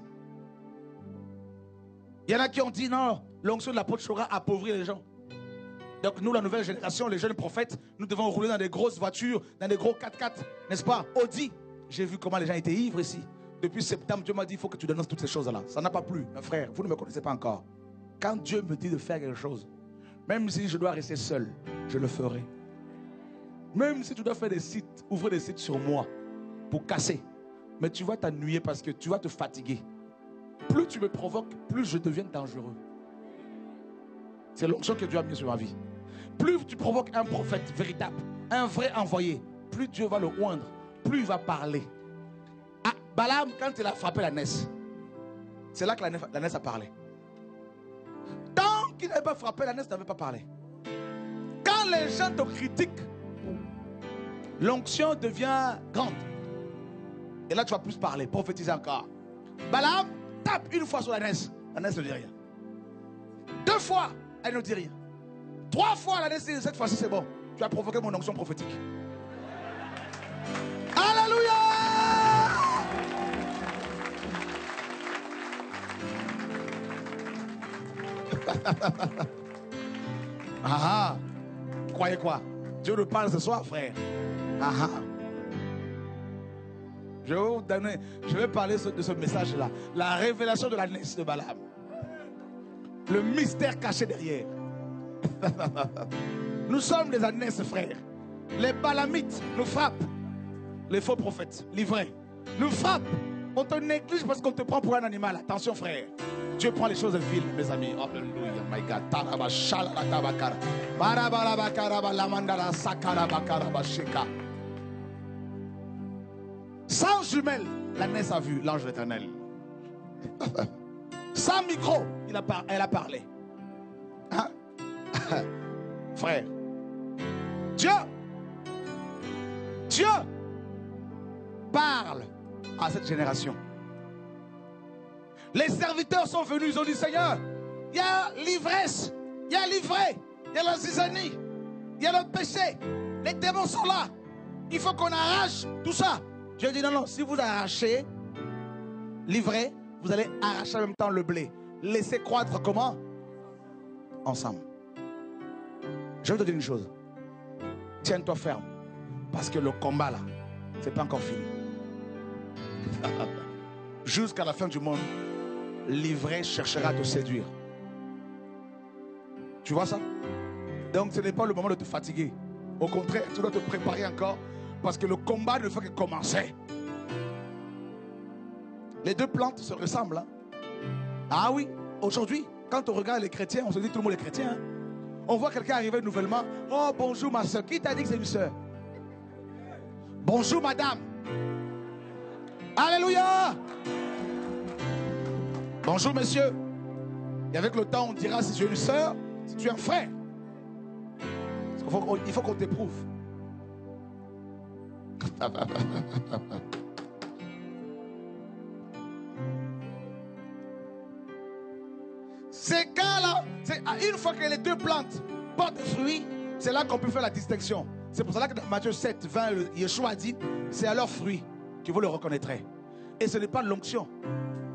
Il y en a qui ont dit, non, l'onction de l'apôtre Chora appauvrit les gens. Donc nous, la nouvelle génération, les jeunes prophètes, nous devons rouler dans des grosses voitures, dans des gros 4x4, n'est-ce pas, Audi. J'ai vu comment les gens étaient ivres ici. Depuis septembre, Dieu m'a dit, il faut que tu dénonces toutes ces choses-là. Ça n'a pas plu, mes frères, vous ne me connaissez pas encore. Quand Dieu me dit de faire quelque chose, même si je dois rester seul, je le ferai. Même si tu dois faire des sites, ouvrir des sites sur moi pour casser. Mais tu vas t'ennuyer parce que tu vas te fatiguer. Plus tu me provoques, plus je deviens dangereux. C'est l'onction que Dieu a mis sur ma vie. Plus tu provoques un prophète véritable, un vrai envoyé, plus Dieu va le oindre, plus il va parler. Ah, Balaam, quand il a frappé la Ness, c'est là que la Ness a parlé. Tant qu'il n'avait pas frappé, la Ness n'avait pas parlé. Quand les gens te critiquent, l'onction devient grande. Et là, tu vas plus parler, prophétiser encore. Balaam tape une fois sur la Ness ne dit rien. 2 fois, elle ne dit rien. 3 fois, la Ness dit, cette fois-ci, c'est bon. Tu as provoqué mon onction prophétique. Alléluia! Ah, croyez quoi? Dieu nous parle ce soir, frère. Ah, je vais parler de ce message-là. La révélation de la naissance de Balaam. Le mystère caché derrière. Nous sommes des ânesses, frères. Les Balamites nous frappent. Les faux prophètes, l'ivré, nous frappent. On te néglige parce qu'on te prend pour un animal. Attention, frère. Dieu prend les choses viles, mes amis. Alléluia, my God. Sans jumelles, la naisse a vu l'ange éternel. Sans micro, elle a parlé. Hein? Frère, Dieu parle à cette génération. Les serviteurs sont venus, ils ont dit, Seigneur, il y a l'ivresse, il y a l'ivré, il y a la zizanie, il y a le péché, les démons sont là, il faut qu'on arrache tout ça. Dieu dit, non, si vous arrachez l'ivré, vous allez arracher en même temps le blé. Laissez croître comment? Ensemble. Je vais te dire une chose. Tiens-toi ferme. Parce que le combat là, c'est pas encore fini. Jusqu'à la fin du monde, l'ivré cherchera à te séduire. Tu vois ça? Donc ce n'est pas le moment de te fatiguer. Au contraire, tu dois te préparer encore. Parce que le combat ne fait que commencer. Les deux plantes se ressemblent. Hein? Ah oui, aujourd'hui, quand on regarde les chrétiens, on se dit tout le monde est chrétien. Hein? On voit quelqu'un arriver nouvellement. Oh, bonjour ma soeur. Qui t'a dit que c'est une soeur? Bonjour madame. Alléluia. Bonjour monsieur. Et avec le temps, on dira si tu es une soeur, si tu es un frère. Parce il faut qu'on t'éprouve. Ces cas-là, que les deux plantes portent des fruits, c'est là qu'on peut faire la distinction. C'est pour cela que dans Matthieu 7, 20, Yeshua a dit, c'est à leurs fruits que vous le reconnaîtrez. Et ce n'est pas l'onction.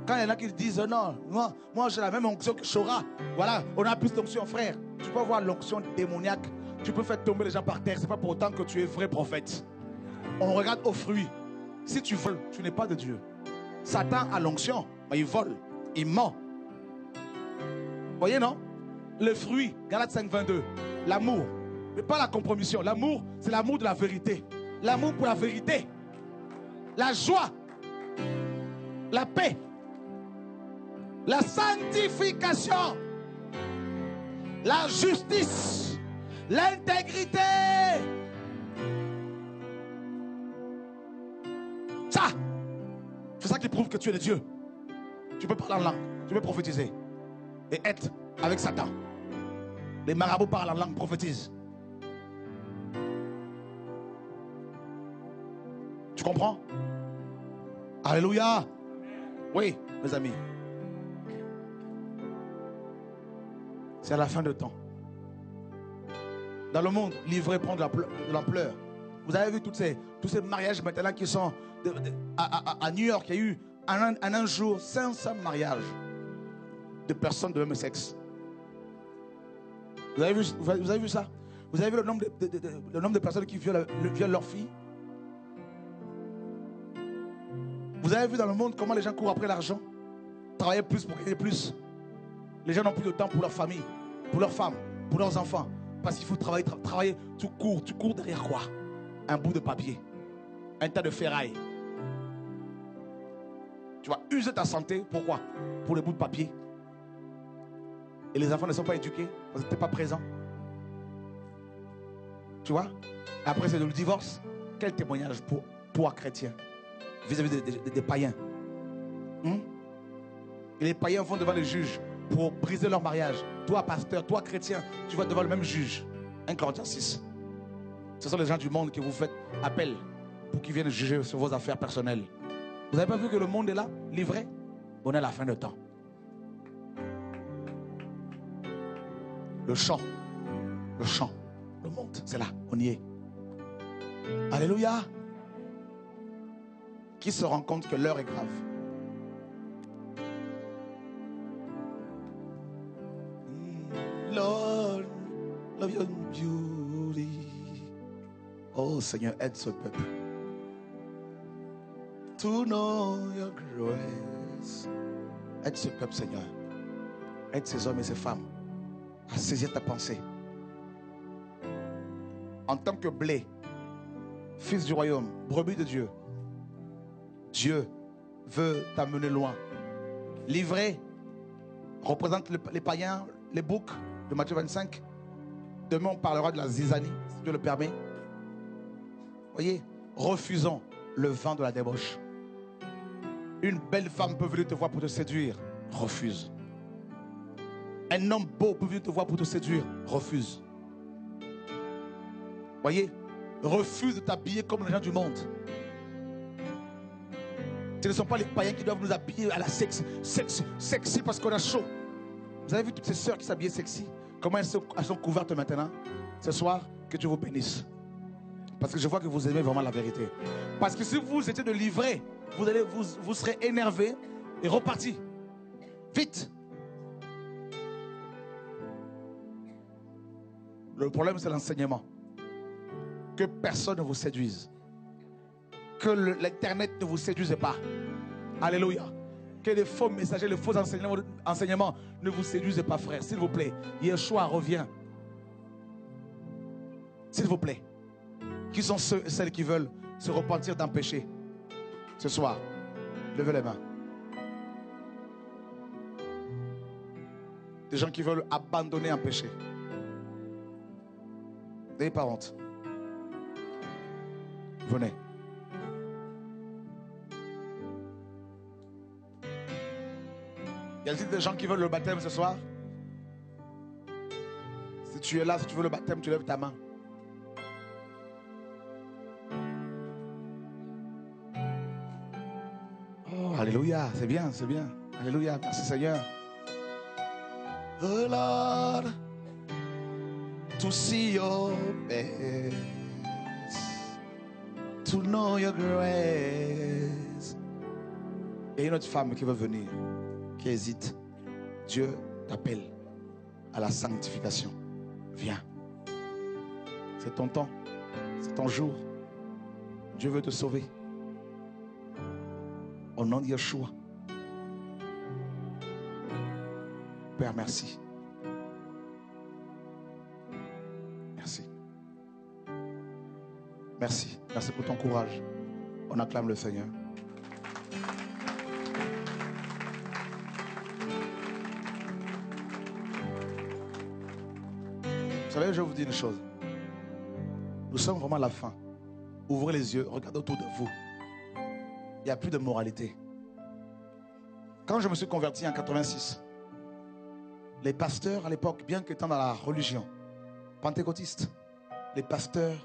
Quand il y en a qui disent, non, moi j'ai la même onction que Shora. Voilà, on a plus d'onction, frère. Tu peux avoir l'onction démoniaque. Tu peux faire tomber les gens par terre. Ce n'est pas pour autant que tu es vrai prophète. On regarde aux fruits. Si tu voles, tu n'es pas de Dieu. Satan a l'onction, mais il vole, il ment. Vous voyez, non? Le fruit, Galates 5, 22, l'amour, mais pas la compromission. L'amour, c'est l'amour de la vérité. L'amour pour la vérité. La joie, la paix, la sanctification, la justice, l'intégrité. Ça, c'est ça qui prouve que tu es de Dieu. Tu peux parler en langue, tu peux prophétiser et être avec Satan. Les marabouts parlent en langue, prophétisent. Tu comprends? Alléluia. Oui, mes amis. C'est à la fin de temps. Dans le monde, l'ivraie prend de l'ampleur. Vous avez vu tous ces mariages maintenant qui sont à New York. Il y a eu en un jour 500 mariages de personnes de même sexe. Vous avez vu ça? Vous avez vu le nombre de personnes qui violent leurs filles? Vous avez vu dans le monde comment les gens courent après l'argent? Travailler plus pour gagner plus. Les gens n'ont plus de temps pour leur famille, pour leurs femmes, pour leurs enfants. Parce qu'il faut travailler. Tu cours derrière quoi? Un bout de papier, un tas de ferraille. Tu vas user ta santé, pourquoi? Pour les bouts de papier. Et les enfants ne sont pas éduqués parce que tu n'es pas présent. Tu vois? Après c'est le divorce. Quel témoignage pour toi chrétien vis-à-vis des païens? Et les païens vont devant les juges pour briser leur mariage. Toi pasteur, toi chrétien, tu vas devant le même juge. 1 Corinthiens 6. Ce sont les gens du monde que vous faites appel pour qu'ils viennent juger sur vos affaires personnelles. Vous n'avez pas vu que le monde est là, livré? On est à la fin de temps. Le chant, le monde, c'est là, on y est. Alléluia. Qui se rend compte que l'heure est grave? Lord, love your beauty. Oh Seigneur, aide ce peuple. To know your grace. Aide ce peuple, Seigneur. Aide ces hommes et ces femmes à saisir ta pensée. En tant que blé, fils du royaume, brebis de Dieu, Dieu veut t'amener loin. L'ivraie représente les païens, les boucs de Matthieu 25. Demain, on parlera de la zizanie, si Dieu le permet. Voyez, refusons le vent de la débauche. Une belle femme peut venir te voir pour te séduire. Refuse. Un homme beau peut venir te voir pour te séduire. Refuse. Voyez, refuse de t'habiller comme les gens du monde. Ce ne sont pas les païens qui doivent nous habiller à la sexy parce qu'on a chaud. Vous avez vu toutes ces sœurs qui s'habillent sexy? Comment elles sont couvertes maintenant? Ce soir, que Dieu vous bénisse. Parce que je vois que vous aimez vraiment la vérité. Parce que si vous étiez de livrer, vous serez énervé et reparti. Vite. Le problème, c'est l'enseignement. Que personne ne vous séduise. Que l'internet ne vous séduise pas. Alléluia. Que les faux messagers, les faux enseignements ne vous séduisent pas, frère. S'il vous plaît. Yeshua revient. S'il vous plaît. Qui sont celles qui veulent se repentir d'un péché? Ce soir, levez les mains. Des gens qui veulent abandonner un péché. N'ayez pas honte. Venez. Y a-t-il des gens qui veulent le baptême ce soir? Si tu es là, si tu veux le baptême, tu lèves ta main. Oh, alléluia, c'est bien, c'est bien. Alléluia, merci Seigneur. Oh Lord, to see your face, to know your grace. Et une autre femme qui veut venir, qui hésite. Dieu t'appelle à la sanctification. Viens. C'est ton temps. C'est ton jour. Dieu veut te sauver. Au nom de Yeshua. Père, merci. Merci. Merci. Merci pour ton courage. On acclame le Seigneur. Vous savez, je vais vous dire une chose. Nous sommes vraiment à la fin. Ouvrez les yeux, regardez autour de vous. Il n'y a plus de moralité. Quand je me suis converti en 86, les pasteurs à l'époque, bien qu'étant dans la religion pentecôtiste, les pasteurs,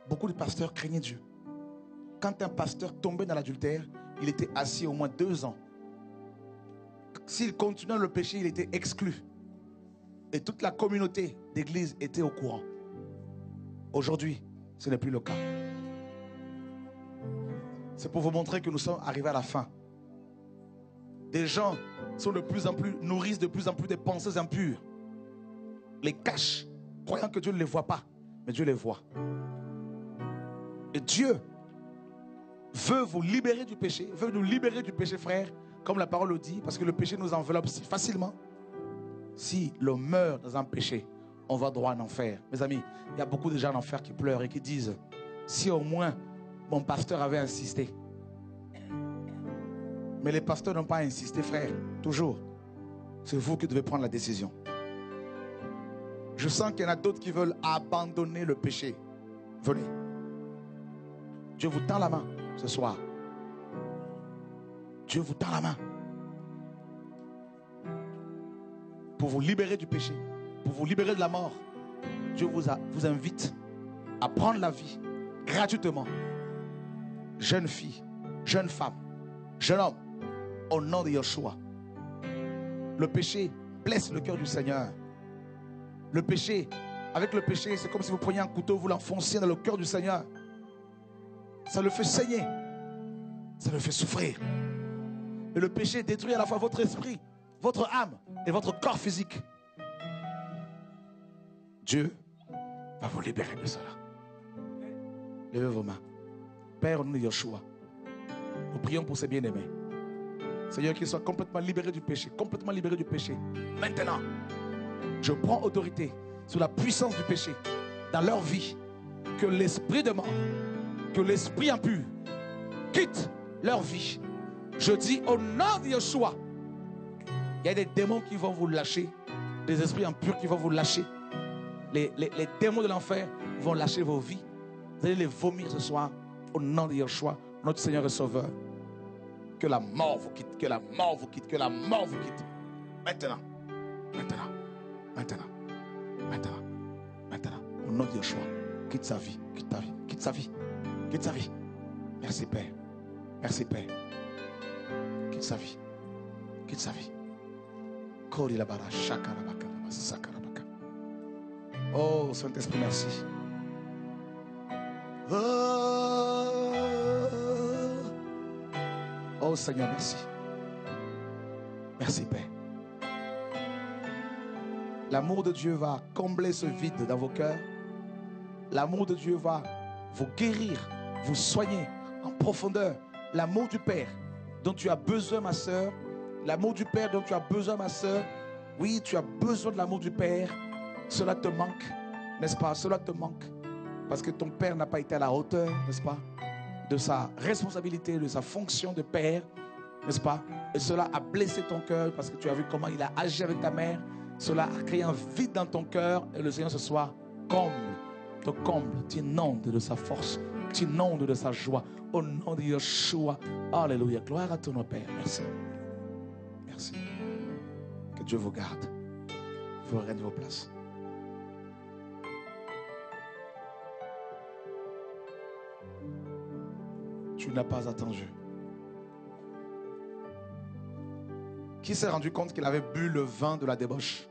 beaucoup de pasteurs craignaient Dieu. Quand un pasteur tombait dans l'adultère, il était assis au moins 2 ans. S'il continuait le péché, il était exclu. Et toute la communauté d'église était au courant. Aujourd'hui, ce n'est plus le cas. C'est pour vous montrer que nous sommes arrivés à la fin. Des gens sont de plus en plus, nourrissent de plus en plus des pensées impures. Les cachent, croyant que Dieu ne les voit pas. Mais Dieu les voit. Et Dieu veut vous libérer du péché, veut nous libérer du péché, frère, comme la parole le dit, parce que le péché nous enveloppe si facilement. Si l'homme meurt dans un péché, on va droit en enfer. Mes amis, il y a beaucoup de gens en enfer qui pleurent et qui disent, si au moins mon pasteur avait insisté. Mais les pasteurs n'ont pas insisté, frère. Toujours. C'est vous qui devez prendre la décision. Je sens qu'il y en a d'autres qui veulent abandonner le péché. Venez. Dieu vous tend la main ce soir. Dieu vous tend la main. Pour vous libérer du péché. Pour vous libérer de la mort. Dieu vous invite à prendre la vie gratuitement. Jeune fille, jeune femme, jeune homme, au nom de Yeshua. Le péché blesse le cœur du Seigneur. Le péché, avec le péché, c'est comme si vous preniez un couteau, vous l'enfonciez dans le cœur du Seigneur. Ça le fait saigner. Ça le fait souffrir. Et le péché détruit à la fois votre esprit, votre âme et votre corps physique. Dieu va vous libérer de cela. Levez vos mains. Père, au nom de Yeshua, nous prions pour ces bien-aimés. Seigneur, qu'ils soient complètement libérés du péché. Complètement libérés du péché. Maintenant, je prends autorité sur la puissance du péché dans leur vie. Que l'esprit de mort, que l'esprit impur quitte leur vie. Je dis au nom de Yeshua, il y a des démons qui vont vous lâcher. Des esprits impurs qui vont vous lâcher. Les démons de l'enfer vont lâcher vos vies. Vous allez les vomir ce soir. Au nom de Yeshua, notre Seigneur et Sauveur. Que la mort vous quitte, que la mort vous quitte, que la mort vous quitte. Maintenant, maintenant, maintenant, maintenant, maintenant. Au nom de Yeshua, quitte sa vie, quitte ta vie, quitte sa vie, quitte sa vie. Merci Père, merci Père. Quitte sa vie, quitte sa vie. Oh Saint-Esprit, merci. Oh Seigneur, merci. Merci Père. L'amour de Dieu va combler ce vide dans vos cœurs. L'amour de Dieu va vous guérir, vous soigner en profondeur. L'amour du Père dont tu as besoin, ma soeur. L'amour du Père dont tu as besoin, ma soeur. Oui, tu as besoin de l'amour du Père. Cela te manque, n'est-ce pas? Cela te manque. Parce que ton Père n'a pas été à la hauteur, n'est-ce pas, de sa responsabilité, de sa fonction de Père, n'est-ce pas? Et cela a blessé ton cœur parce que tu as vu comment il a agi avec ta mère. Cela a créé un vide dans ton cœur. Et le Seigneur ce soir te comble, t'inonde de sa force, t'inonde de sa joie. Au nom de Yeshua. Alléluia. Gloire à ton nom, Père. Merci. Merci. Que Dieu vous garde. Vous règne vos places. Tu n'as pas attendu. Qui s'est rendu compte qu'il avait bu le vin de la débauche?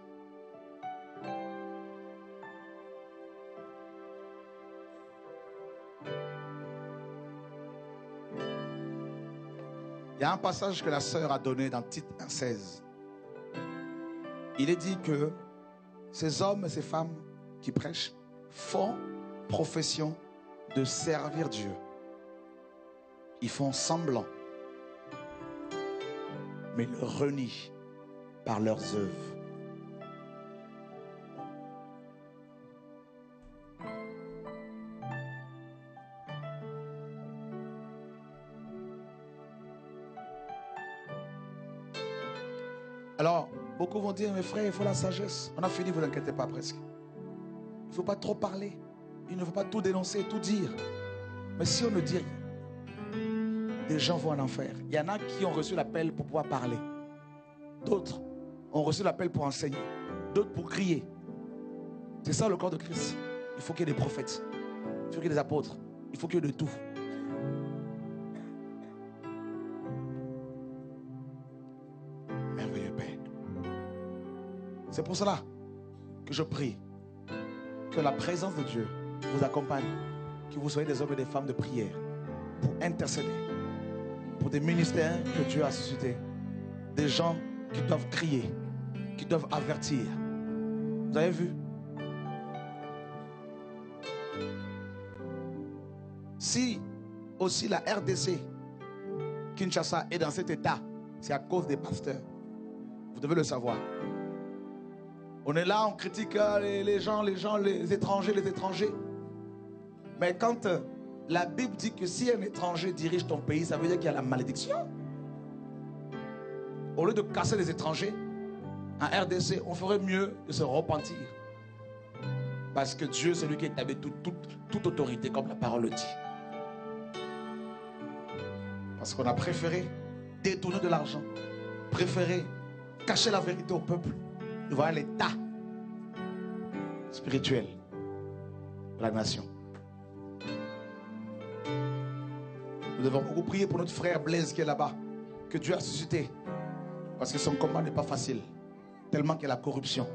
Il y a un passage que la sœur a donné dans Tite 1,16. Il est dit que ces hommes et ces femmes qui prêchent font profession de servir Dieu. Ils font semblant, mais le renient par leurs œuvres. Alors, beaucoup vont dire, mes frères, il faut la sagesse. On a fini, vous inquiétez pas presque. Il ne faut pas trop parler. Il ne faut pas tout dénoncer, tout dire. Mais si on ne dit rien, des gens vont en enfer. Il y en a qui ont reçu l'appel pour pouvoir parler. D'autres ont reçu l'appel pour enseigner. D'autres pour crier. C'est ça le corps de Christ. Il faut qu'il y ait des prophètes. Il faut qu'il y ait des apôtres. Il faut qu'il y ait de tout. Merveilleux Père. C'est pour cela que je prie que la présence de Dieu vous accompagne, que vous soyez des hommes et des femmes de prière pour intercéder pour des ministères que Dieu a suscités, des gens qui doivent crier, qui doivent avertir. Vous avez vu? Si aussi la RDC Kinshasa est dans cet état, c'est à cause des pasteurs. Vous devez le savoir. On est là, on critique les gens, les étrangers. Mais quand la Bible dit que si un étranger dirige ton pays, ça veut dire qu'il y a la malédiction. Au lieu de casser les étrangers, en RDC, on ferait mieux de se repentir. Parce que Dieu, c'est lui qui établit toute autorité, comme la parole le dit. Parce qu'on a préféré détourner de l'argent, préféré cacher la vérité au peuple, devant l'état spirituel de la nation. Nous devons beaucoup prier pour notre frère Blaise qui est là-bas, que Dieu a suscité. Parce que son combat n'est pas facile, tellement qu'il y a la corruption.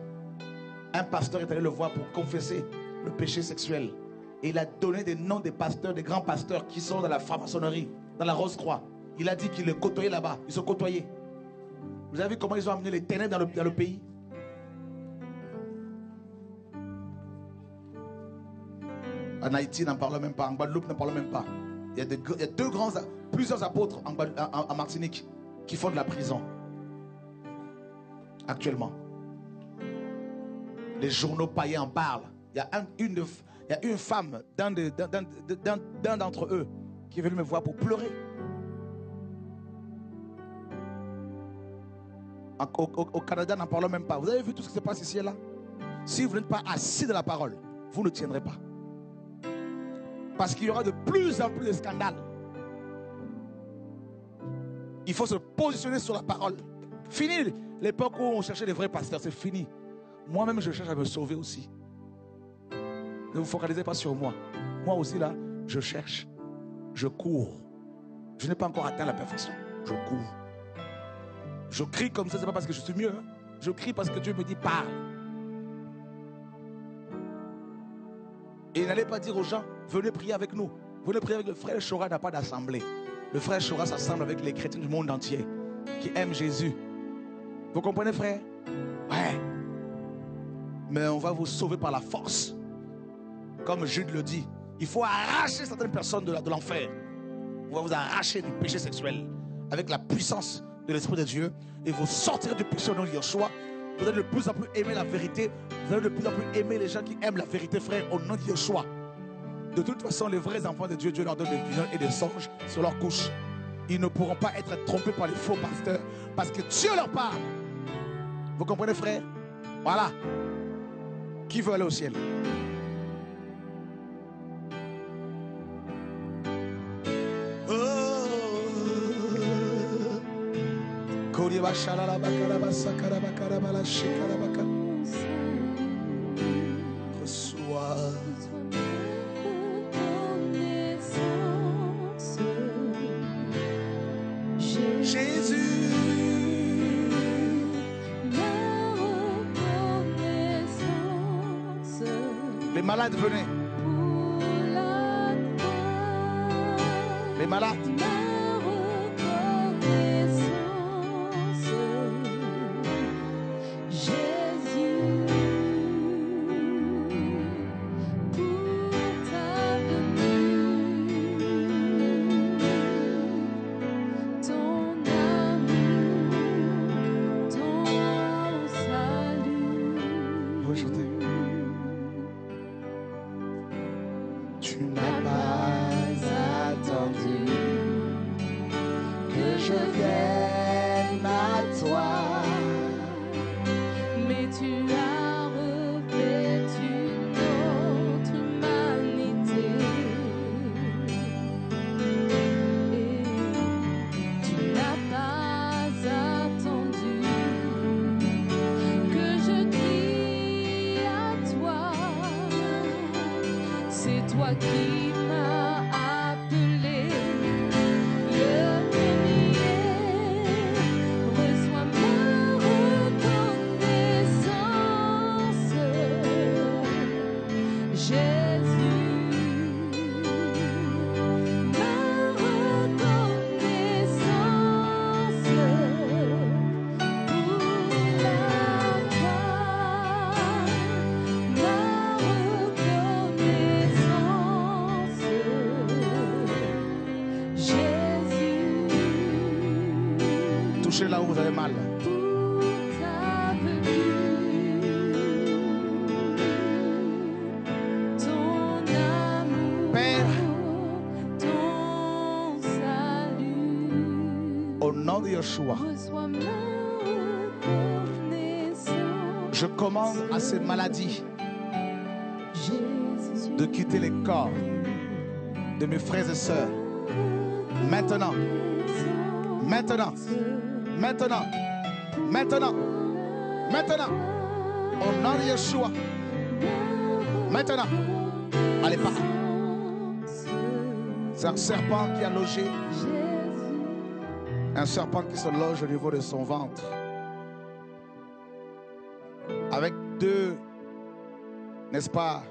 Un pasteur est allé le voir pour confesser le péché sexuel. Et il a donné des noms des pasteurs, des grands pasteurs qui sont dans la franc-maçonnerie, dans la Rose-Croix. Il a dit qu'il les côtoyait là-bas. Ils se côtoyaient. Vous avez vu comment ils ont amené les ténèbres dans le pays? En Haïti, n'en parle même pas. En Guadeloupe, n'en parle même pas. Il y a plusieurs apôtres en Martinique qui font de la prison. Actuellement. Les journaux païens en parlent. Il y a une femme d'un d'entre eux qui est venue me voir pour pleurer. Au Canada, n'en parlons même pas. Vous avez vu tout ce qui se passe ici et là? Si vous n'êtes pas assis de la parole, vous ne tiendrez pas. Parce qu'il y aura de plus en plus de scandales. Il faut se positionner sur la parole. Fini l'époque où on cherchait des vrais pasteurs, c'est fini. Moi-même, je cherche à me sauver aussi. Ne vous focalisez pas sur moi. Moi aussi, là, je cherche. Je cours. Je n'ai pas encore atteint la perfection. Je cours. Je crie comme ça, c'est pas parce que je suis mieux. Hein. Je crie parce que Dieu me dit parle. Et n'allez pas dire aux gens, venez prier avec nous. Venez prier avec le frère Chora, n'a pas d'assemblée. Le frère Chora s'assemble avec les chrétiens du monde entier qui aiment Jésus. Vous comprenez, frère? Ouais. Mais on va vous sauver par la force. Comme Jude le dit, il faut arracher certaines personnes de l'enfer. On va vous arracher du péché sexuel avec la puissance de l'Esprit de Dieu et vous sortir du péché au nom de Yeshua. Vous allez de plus en plus aimer la vérité. Vous allez de plus en plus aimer les gens qui aiment la vérité, frère, au nom de Yeshua. De toute façon, les vrais enfants de Dieu, Dieu leur donne des visions et des songes sur leur couche. Ils ne pourront pas être trompés par les faux pasteurs parce que Dieu leur parle. Vous comprenez, frère? Voilà. Qui veut aller au ciel? Reçois. Jésus. Les malades, venez. Les malades. qui m'as appelé. Le premier, reçois ma reconnaissance. Jésus, ma reconnaissance pour la croix, ma reconnaissance, Jésus, Touchez là où vous avez mal. pour ta venue, ton amour, Père, ton salut. au nom de Yeshua, Reçois ma reconnaissance. je commande à ces maladies Jésus, de quitter les corps de mes frères et sœurs. Maintenant, maintenant, maintenant, maintenant, maintenant, au nom de Yeshua, maintenant, allez pas. C'est un serpent qui a logé, un serpent qui se loge au niveau de son ventre, avec deux, n'est-ce pas,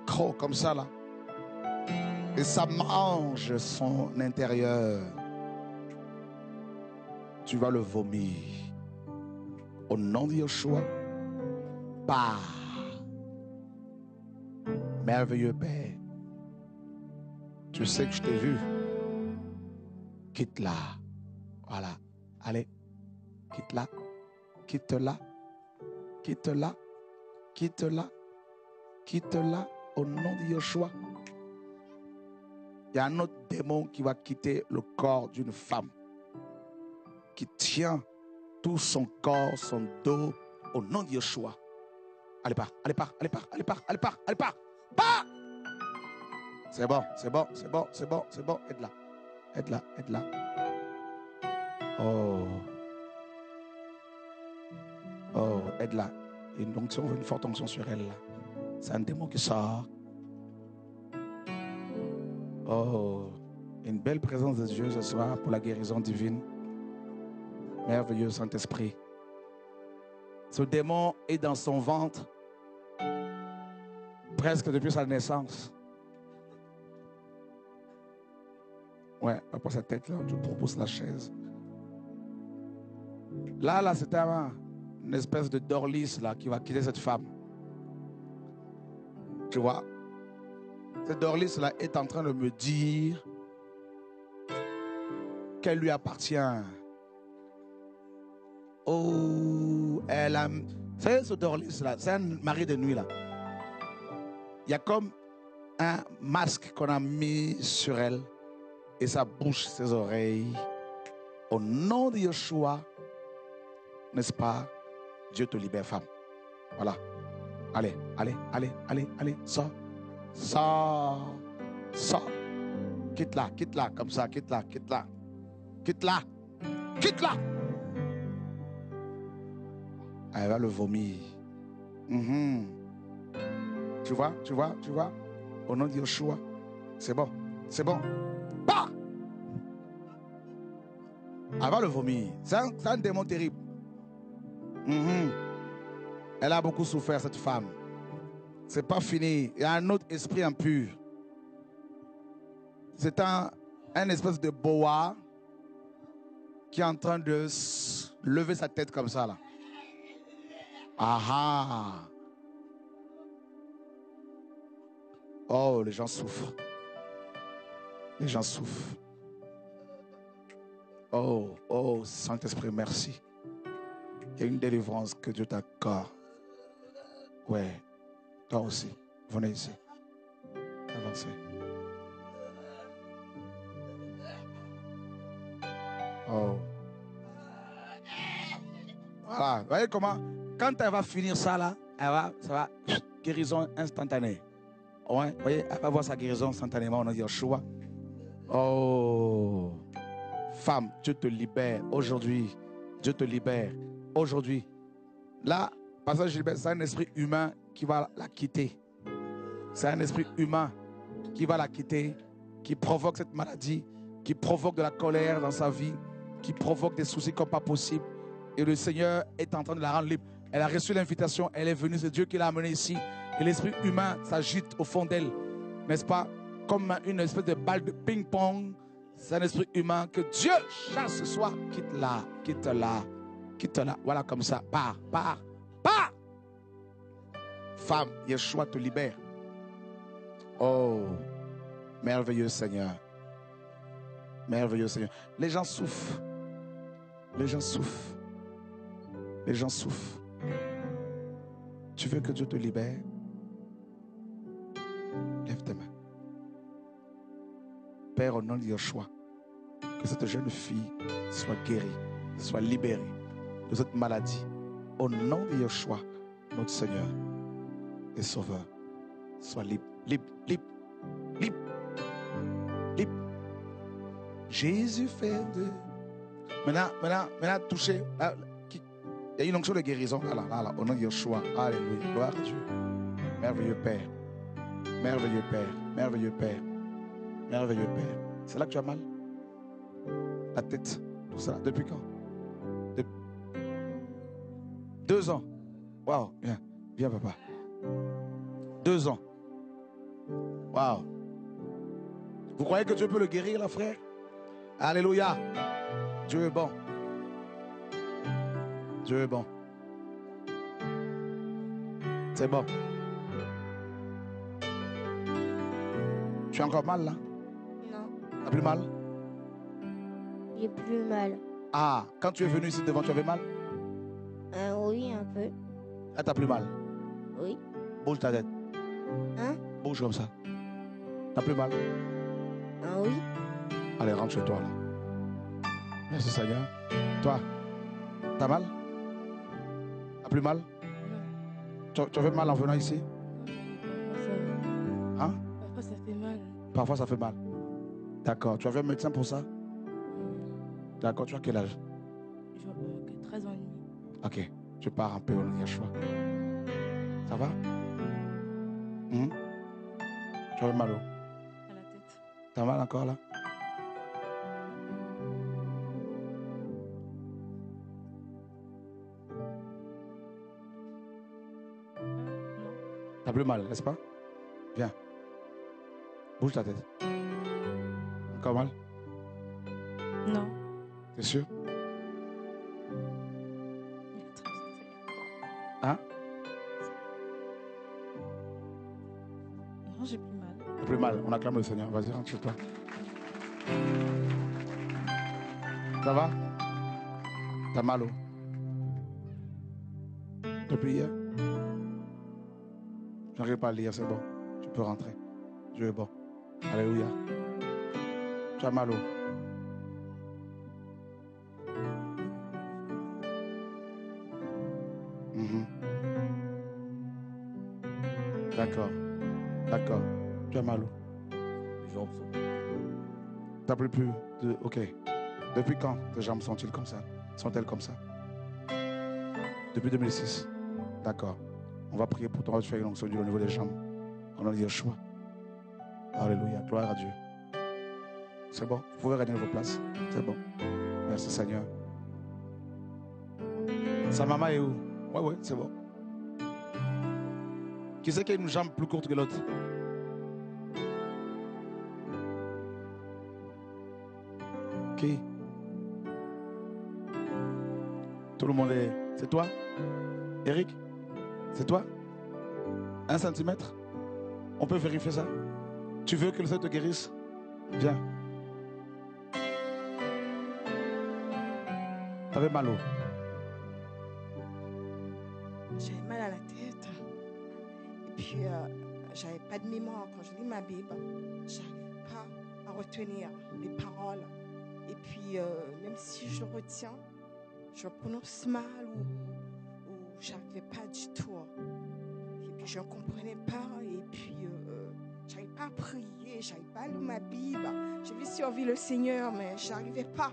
crocs comme ça là, et ça mange son intérieur. Tu vas le vomir. Au nom de Yeshua, pars. Merveilleux Père, tu sais que je t'ai vu. Quitte-la. Voilà. Allez, quitte-la. Quitte-la. Quitte-la. Quitte-la. Quitte-la au nom de Yeshua. Il y a un autre démon qui va quitter le corps d'une femme, qui tient tout son corps, son dos, au nom de Yeshua. Allez, part, allez, part, allez, part, allez, part, allez, part, allez, part, part. C'est bon, c'est bon, c'est bon, c'est bon, c'est bon. Aide-la, aide-la, aide-la. Oh. Oh, aide-la. Il y a une onction, une forte onction sur elle là. C'est un démon qui sort. Oh, une belle présence de Dieu ce soir pour la guérison divine. Merveilleux Saint-Esprit. Ce démon est dans son ventre presque depuis sa naissance. Ouais, pas pour sa tête là, je propose la chaise. Là, c'était une espèce de dorlis là qui va quitter cette femme. Tu vois? Cette dorlis là est en train de me dire qu'elle lui appartient. Oh, elle a... Vous savez, ce dorlis là, c'est un mari de nuit là. Il y a comme un masque qu'on a mis sur elle et sa bouche, ses oreilles. Au nom de Yeshua, n'est-ce pas? Dieu te libère, femme. Voilà. Allez, allez, allez, allez, allez, sors. Sors. Sors. Quitte-la, quitte-la, comme ça, quitte-la, quitte-la. Quitte-la. Quitte-la. Elle va le vomir. Tu vois, tu vois, tu vois. Au nom de Yeshua. C'est bon, c'est bon. Bah! Elle va le vomir. C'est un démon terrible. Elle a beaucoup souffert, cette femme. C'est pas fini. Il y a un autre esprit impur. C'est un espèce de boa qui est en train de lever sa tête comme ça là. Ah. Oh, les gens souffrent. Les gens souffrent. Oh, oh, Saint-Esprit, merci. Il y a une délivrance que Dieu t'accorde. Ouais, toi aussi. Venez ici. Avancez. Oh. Voilà, vous voyez comment, quand elle va finir ça là, ça va, guérison instantanée. Ouais, vous voyez, elle va voir sa guérison instantanément, on a dit Yeshua. Oh, femme, Dieu te libère aujourd'hui. Dieu te libère aujourd'hui. Là, parce que c'est un esprit humain qui va la quitter. C'est un esprit humain qui va la quitter, qui provoque cette maladie, qui provoque de la colère dans sa vie, qui provoque des soucis comme pas possible. Et le Seigneur est en train de la rendre libre. Elle a reçu l'invitation, elle est venue, c'est Dieu qui l'a amenée ici. Et l'esprit humain s'agite au fond d'elle, n'est-ce pas? Comme une espèce de balle de ping-pong. C'est un esprit humain que Dieu chasse ce soir. Quitte-la, quitte-la, quitte-la. Voilà comme ça. Pars, pars, pars. Femme, Yeshua te libère. Oh, merveilleux Seigneur. Merveilleux Seigneur. Les gens souffrent. Les gens souffrent. Les gens souffrent. Tu veux que Dieu te libère? Lève tes mains. Père, au nom de Yeshua, que cette jeune fille soit guérie, soit libérée de cette maladie. Au nom de Yeshua, notre Seigneur et Sauveur, sois libre, libre, libre, libre, libre. Jésus fait de... Maintenant, touchez. Il y a une onction de guérison. Là, au nom de Yeshua. Alléluia. Gloire à Dieu. Merveilleux Père. Merveilleux Père. Merveilleux Père. Merveilleux Père. C'est là que tu as mal? La tête. Tout ça. Depuis quand? 2 ans. Waouh. Viens. Viens, papa. 2 ans. Waouh. Vous croyez que Dieu peut le guérir, là, frère? Alléluia. Dieu est bon. Dieu est bon. C'est bon. Tu as encore mal, là? Non. T'as plus mal? J'ai plus mal. Ah, quand tu es venu ici devant, tu avais mal? Oui, un peu. Là, t'as plus mal. Oui. Bouge ta tête. Hein? Bouge comme ça. T'as plus mal? Oui. Allez, rentre chez toi, là. Merci, Seigneur. Toi, t'as mal? T'as plus mal? Tu avais mal en venant ici? Hein? Parfois, ça fait mal. Parfois, ça fait mal. D'accord. Tu avais un médecin pour ça? D'accord. Tu as quel âge? Genre, 13 ans et demi. Ok. Tu pars un peu au nom de Yeshua. Ça va? Tu avais mal où? À la tête. T'as mal encore là? Non. T'as plus mal, n'est-ce pas? Viens. Bouge ta tête. Encore mal? Non. T'es sûr? Hein? Non, j'ai plus mal. T'as plus mal. On acclame le Seigneur. Vas-y, rentre chez toi. Ça va? T'as mal où? Depuis hier? Je n'arrive pas à lire, c'est bon. Tu peux rentrer. Dieu est bon. Alléluia. Tu as mal où? D'accord. D'accord. Tu as mal où? Les jambes sont... T'as plus de... Ok. Depuis quand tes jambes sont-elles comme ça? Sont-elles comme ça? Depuis 2006. D'accord. On va prier pour toi. On va te faire une onction au niveau des jambes. On a dit Yeshua. Alléluia. Gloire à Dieu. C'est bon. Vous pouvez gagner vos places. C'est bon. Merci Seigneur. Sa maman est où? Ouais, c'est bon. Qui c'est qui a une jambe plus courte que l'autre? Qui? Tout le monde est... C'est toi? Eric? C'est toi? 1 centimètre? On peut vérifier ça? Tu veux que le Seigneur te guérisse? Viens. T'avais mal où? J'avais mal à la tête. Et puis, j'avais pas de mémoire. Quand je lis ma Bible, j'arrive pas à retenir les paroles. Et puis, même si je retiens, je prononce mal ou j'arrivais pas du tout. Et puis, je ne comprenais pas. Et puis, j'arrivais pas à prier, j'arrivais pas à lire ma Bible. J'avais servi le Seigneur, mais j'arrivais pas.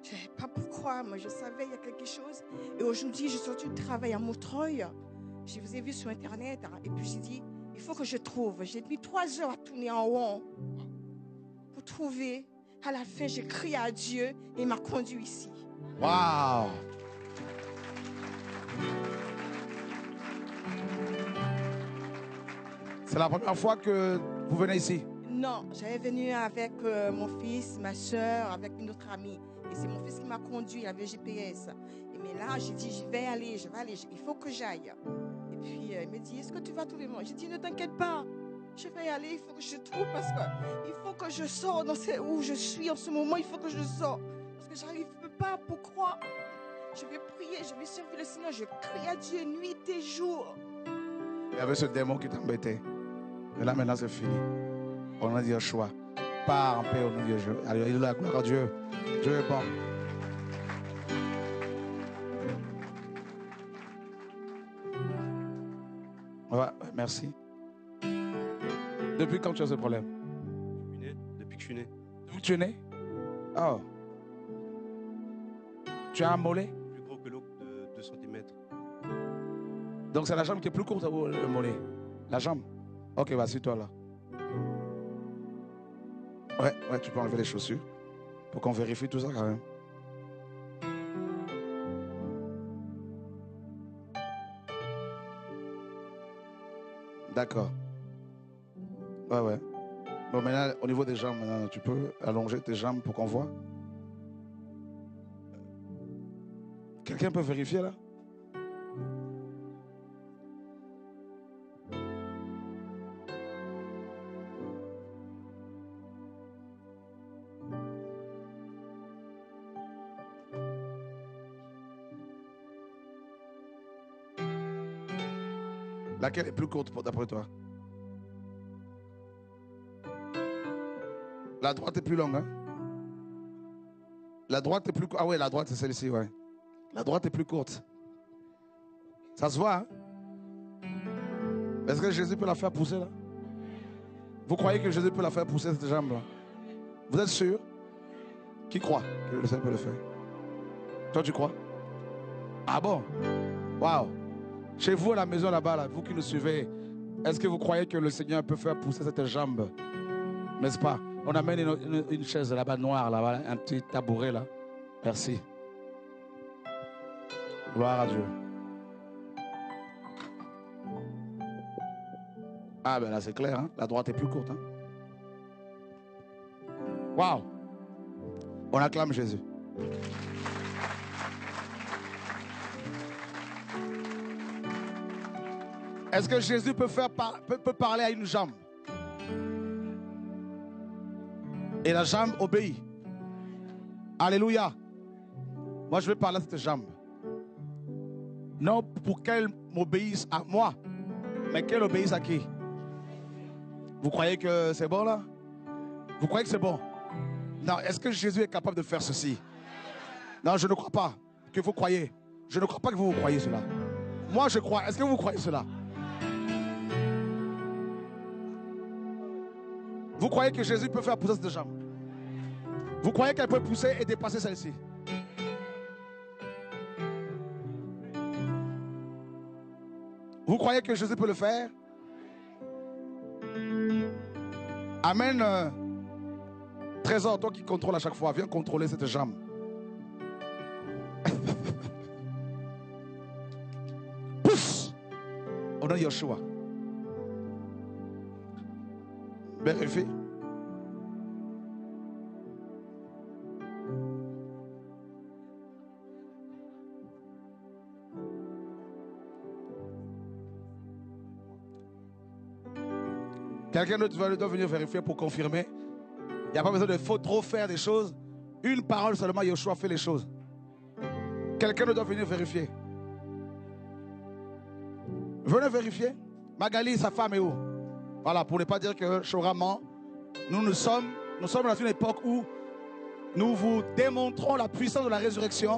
Je ne savais pas pourquoi, mais je savais qu'il y a quelque chose. Et aujourd'hui, j'ai sorti du travail à Montreuil. Je vous ai vu sur Internet. Et puis, j'ai dit, Il faut que je trouve. J'ai mis 3 heures à tourner en rond pour trouver. À la fin, j'ai crié à Dieu et il m'a conduit ici. Waouh! C'est la première fois que vous venez ici? Non, j'avais venu avec mon fils, ma soeur, avec une autre amie. Et c'est mon fils qui m'a conduit, il avait le GPS. Mais là, j'ai dit, je vais aller, il faut que j'aille. Et puis, il me dit, est-ce que tu vas tous les mois? J'ai dit, ne t'inquiète pas, je vais y aller, il faut que je trouve parce qu'il faut que je sorte où je suis en ce moment, il faut que je sorte. Parce que j'arrive pas pour croire. Je vais prier, je vais servir le Seigneur, je crie à Dieu nuit et jour. Il y avait ce démon qui t'embêtait. Et là, maintenant, c'est fini. On a dit un choix. Pars en paix au nom de Dieu. Allez, la gloire à Dieu. Dieu est bon. Ouais, merci. Depuis quand tu as ce problème? Depuis que je suis né. Depuis que tu es né? Oh. Tu as un mollet? Plus gros que l'autre de 2 cm. Donc c'est la jambe qui est plus courte ou le mollet? La jambe? Ok, vas-y toi là. Ouais, tu peux enlever les chaussures pour qu'on vérifie tout ça quand même. D'accord. Ouais. Bon, maintenant, au niveau des jambes, maintenant, tu peux allonger tes jambes pour qu'on voit. Quelqu'un peut vérifier là? Laquelle est plus courte d'après toi? La droite est plus longue, hein? La droite est plus courte. Ah ouais, la droite c'est celle-ci, ouais. La droite est plus courte. Ça se voit, hein? Est-ce que Jésus peut la faire pousser là? Vous croyez que Jésus peut la faire pousser cette jambe là? Vous êtes sûr? Qui croit que le Seigneur peut le faire? Toi tu crois? Ah bon? Waouh! Chez vous à la maison là-bas, là, vous qui nous suivez, est-ce que vous croyez que le Seigneur peut faire pousser cette jambe? N'est-ce pas? On amène une chaise là-bas noire, là-bas, un petit tabouret là. Merci. Gloire à Dieu. Ah ben là c'est clair, hein? La droite est plus courte. Hein? Waouh! On acclame Jésus. Est-ce que Jésus peut parler à une jambe? Et la jambe obéit. Alléluia. Moi, je vais parler à cette jambe. Non pour qu'elle m'obéisse à moi, mais qu'elle obéisse à qui? Vous croyez que c'est bon là? Vous croyez que c'est bon? Non, est-ce que Jésus est capable de faire ceci? Non, je ne crois pas que vous croyez. Je ne crois pas que vous croyez cela. Moi, je crois. Est-ce que vous croyez cela? Vous croyez que Jésus peut faire pousser cette jambe? Vous croyez qu'elle peut pousser et dépasser celle-ci? Vous croyez que Jésus peut le faire? Amen. Trésor, toi qui contrôles à chaque fois, viens contrôler cette jambe. Pousse! On a Yeshua. Vérifie. Quelqu'un d'autre doit venir vérifier pour confirmer. Il n'y a pas besoin de trop faire des choses. Une parole seulement, Yeshua fait les choses. Quelqu'un d'autre doit venir vérifier. Venez vérifier. Magali, sa femme est où? Voilà, pour ne pas dire que Shora ment. Nous sommes dans une époque où nous vous démontrons la puissance de la résurrection.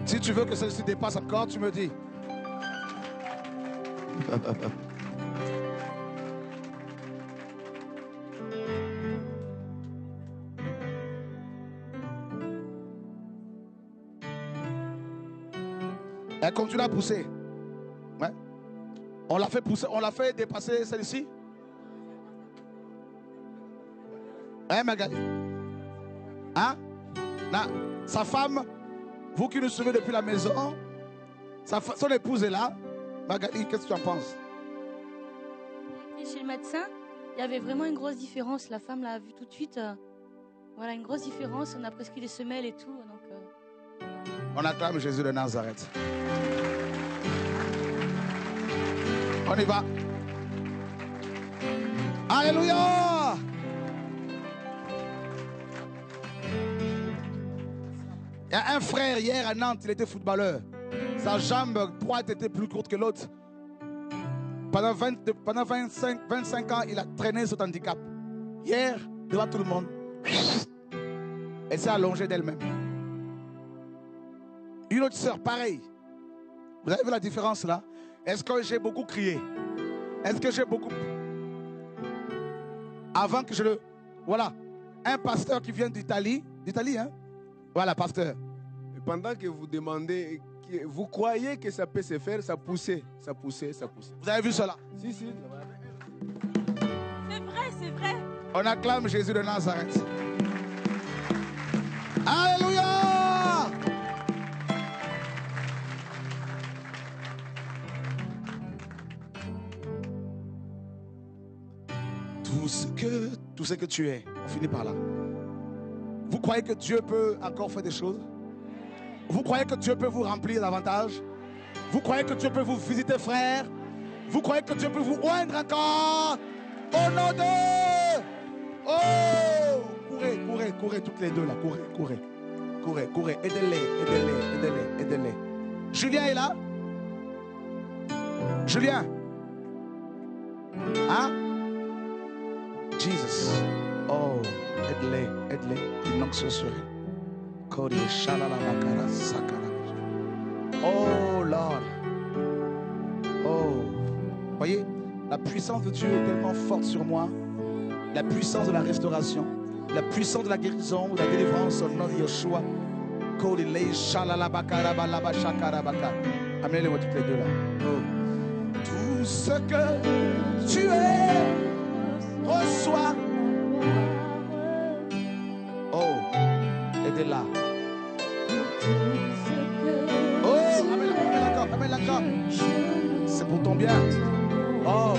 Si tu veux que celle-ci dépasse encore, tu me dis. Elle continue à pousser. Ouais. On l'a fait pousser, on l'a fait dépasser celle-ci. Hein, Magali? Hein? Là, sa femme, vous qui nous suivez depuis la maison, son épouse est là. Magali, qu'est-ce que tu en penses? Chez le médecin, il y avait vraiment une grosse différence. La femme l'a vu tout de suite. Voilà, une grosse différence. On a prescrit les semelles et tout. Donc, On acclame Jésus de Nazareth. On y va. Alléluia. Il y a un frère hier à Nantes, il était footballeur. Sa jambe droite était plus courte que l'autre. Pendant 25 ans, il a traîné cet handicap. Hier, devant tout le monde, elle s'est allongée d'elle-même. Une autre sœur, pareil. Vous avez vu la différence là? Est-ce que j'ai beaucoup crié? Est-ce que j'ai beaucoup... Avant que je le... Voilà. Un pasteur qui vient d'Italie. D'Italie, hein? Voilà, pasteur. Et pendant que vous demandez, vous croyez que ça peut se faire, ça poussait, ça poussait, ça poussait. Vous avez vu cela? Si, si. c'est vrai, c'est vrai. On acclame Jésus de Nazareth. Alléluia! Tout ce que tu es, on finit par là. Vous croyez que Dieu peut encore faire des choses? Vous croyez que Dieu peut vous remplir davantage? Vous croyez que Dieu peut vous visiter, frère? Vous croyez que Dieu peut vous oindre encore? Au nom de... Oh! Courez, toutes les deux là. Courez. Aidez-les. Julien est là? Julien? Hein? Jesus. Oh, aide-les. Une onction sur elle. Oh, Lord. Oh. Voyez, la puissance de Dieu est tellement forte sur moi. La puissance de la restauration. La puissance de la guérison, de la délivrance au nom de Yeshua. Amenez-les-moi toutes les deux là. Oh. Tout ce que tu es, reçois. Oh, aidez-la. Oh, amène-la encore. C'est pour ton bien. Oh.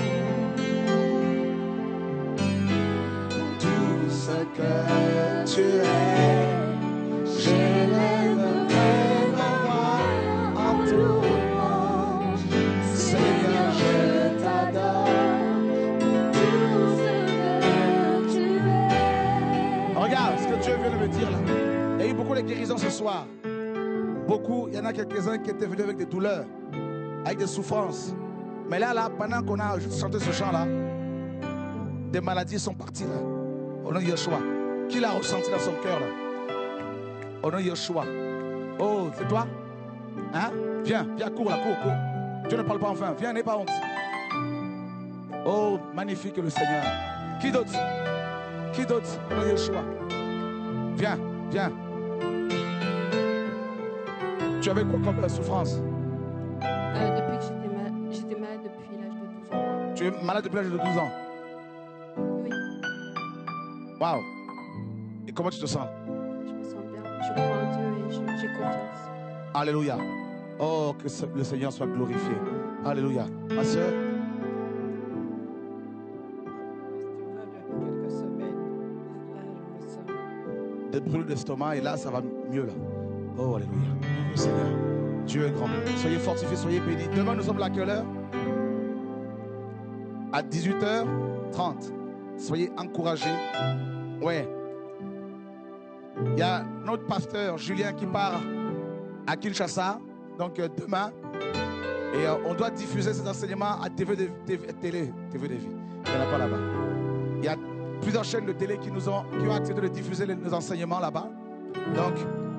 Tout ce que tu es, j'élèverai ma voix en tout monde. Seigneur, je t'adore. Tout ce que tu es. Regarde ce que Dieu vient de me dire là. Il y a eu beaucoup de guérisons ce soir. Beaucoup, il y en a quelques-uns qui étaient venus avec des douleurs, avec des souffrances. Mais là, pendant qu'on a juste chanté ce chant-là, des maladies sont parties là. Au nom de Yeshua. Qui l'a ressenti dans son cœur là? Au nom de Yeshua. Oh, c'est toi? Hein? Viens, cours là, cours. Dieu ne parle pas en vain. Viens, n'aie pas honte. Oh, magnifique le Seigneur. Qui d'autre? Au nom de Yeshua. Viens. Tu avais quoi comme souffrance? Depuis que j'étais malade depuis l'âge de 12 ans. Tu es malade depuis l'âge de 12 ans? Oui. Waouh. Et comment tu te sens? Je me sens bien. Je crois en Dieu et j'ai confiance. Alléluia. Oh, que le Seigneur soit glorifié. Alléluia. Ma soeur? Quelques semaines. Là, je me sens. Des brûlures d'estomac et là, ça va mieux là. Oh, alléluia. Le Seigneur. Dieu est grand. Soyez fortifiés, soyez bénis. Demain, nous sommes là à quelle heure? À 18h30. Soyez encouragés. Ouais. Il y a notre pasteur Julien qui part à Kinshasa. Donc demain. Et on doit diffuser ces enseignements à TV de Vie. Il n'y en a pas là-bas. Il y a plusieurs chaînes de télé qui ont accepté de diffuser nos enseignements là-bas. Donc,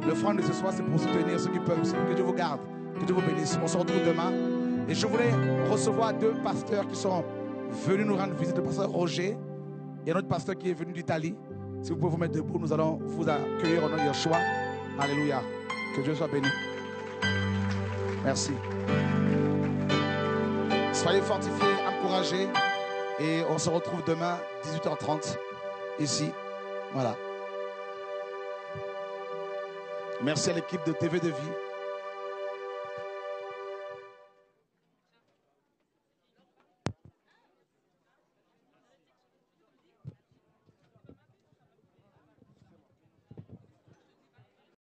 le franc de ce soir, c'est pour soutenir ceux qui peuvent. Que Dieu vous garde. Que Dieu vous bénisse. On se retrouve demain. Et je voulais recevoir 2 pasteurs qui sont venus nous rendre visite. Le pasteur Roger et un autre pasteur qui est venu d'Italie. Si vous pouvez vous mettre debout, nous allons vous accueillir au nom de Yeshua. Alléluia. Que Dieu soit béni. Merci. Soyez fortifiés, encouragés. Et on se retrouve demain, 18h30, ici. Voilà. Merci à l'équipe de TV de Vie.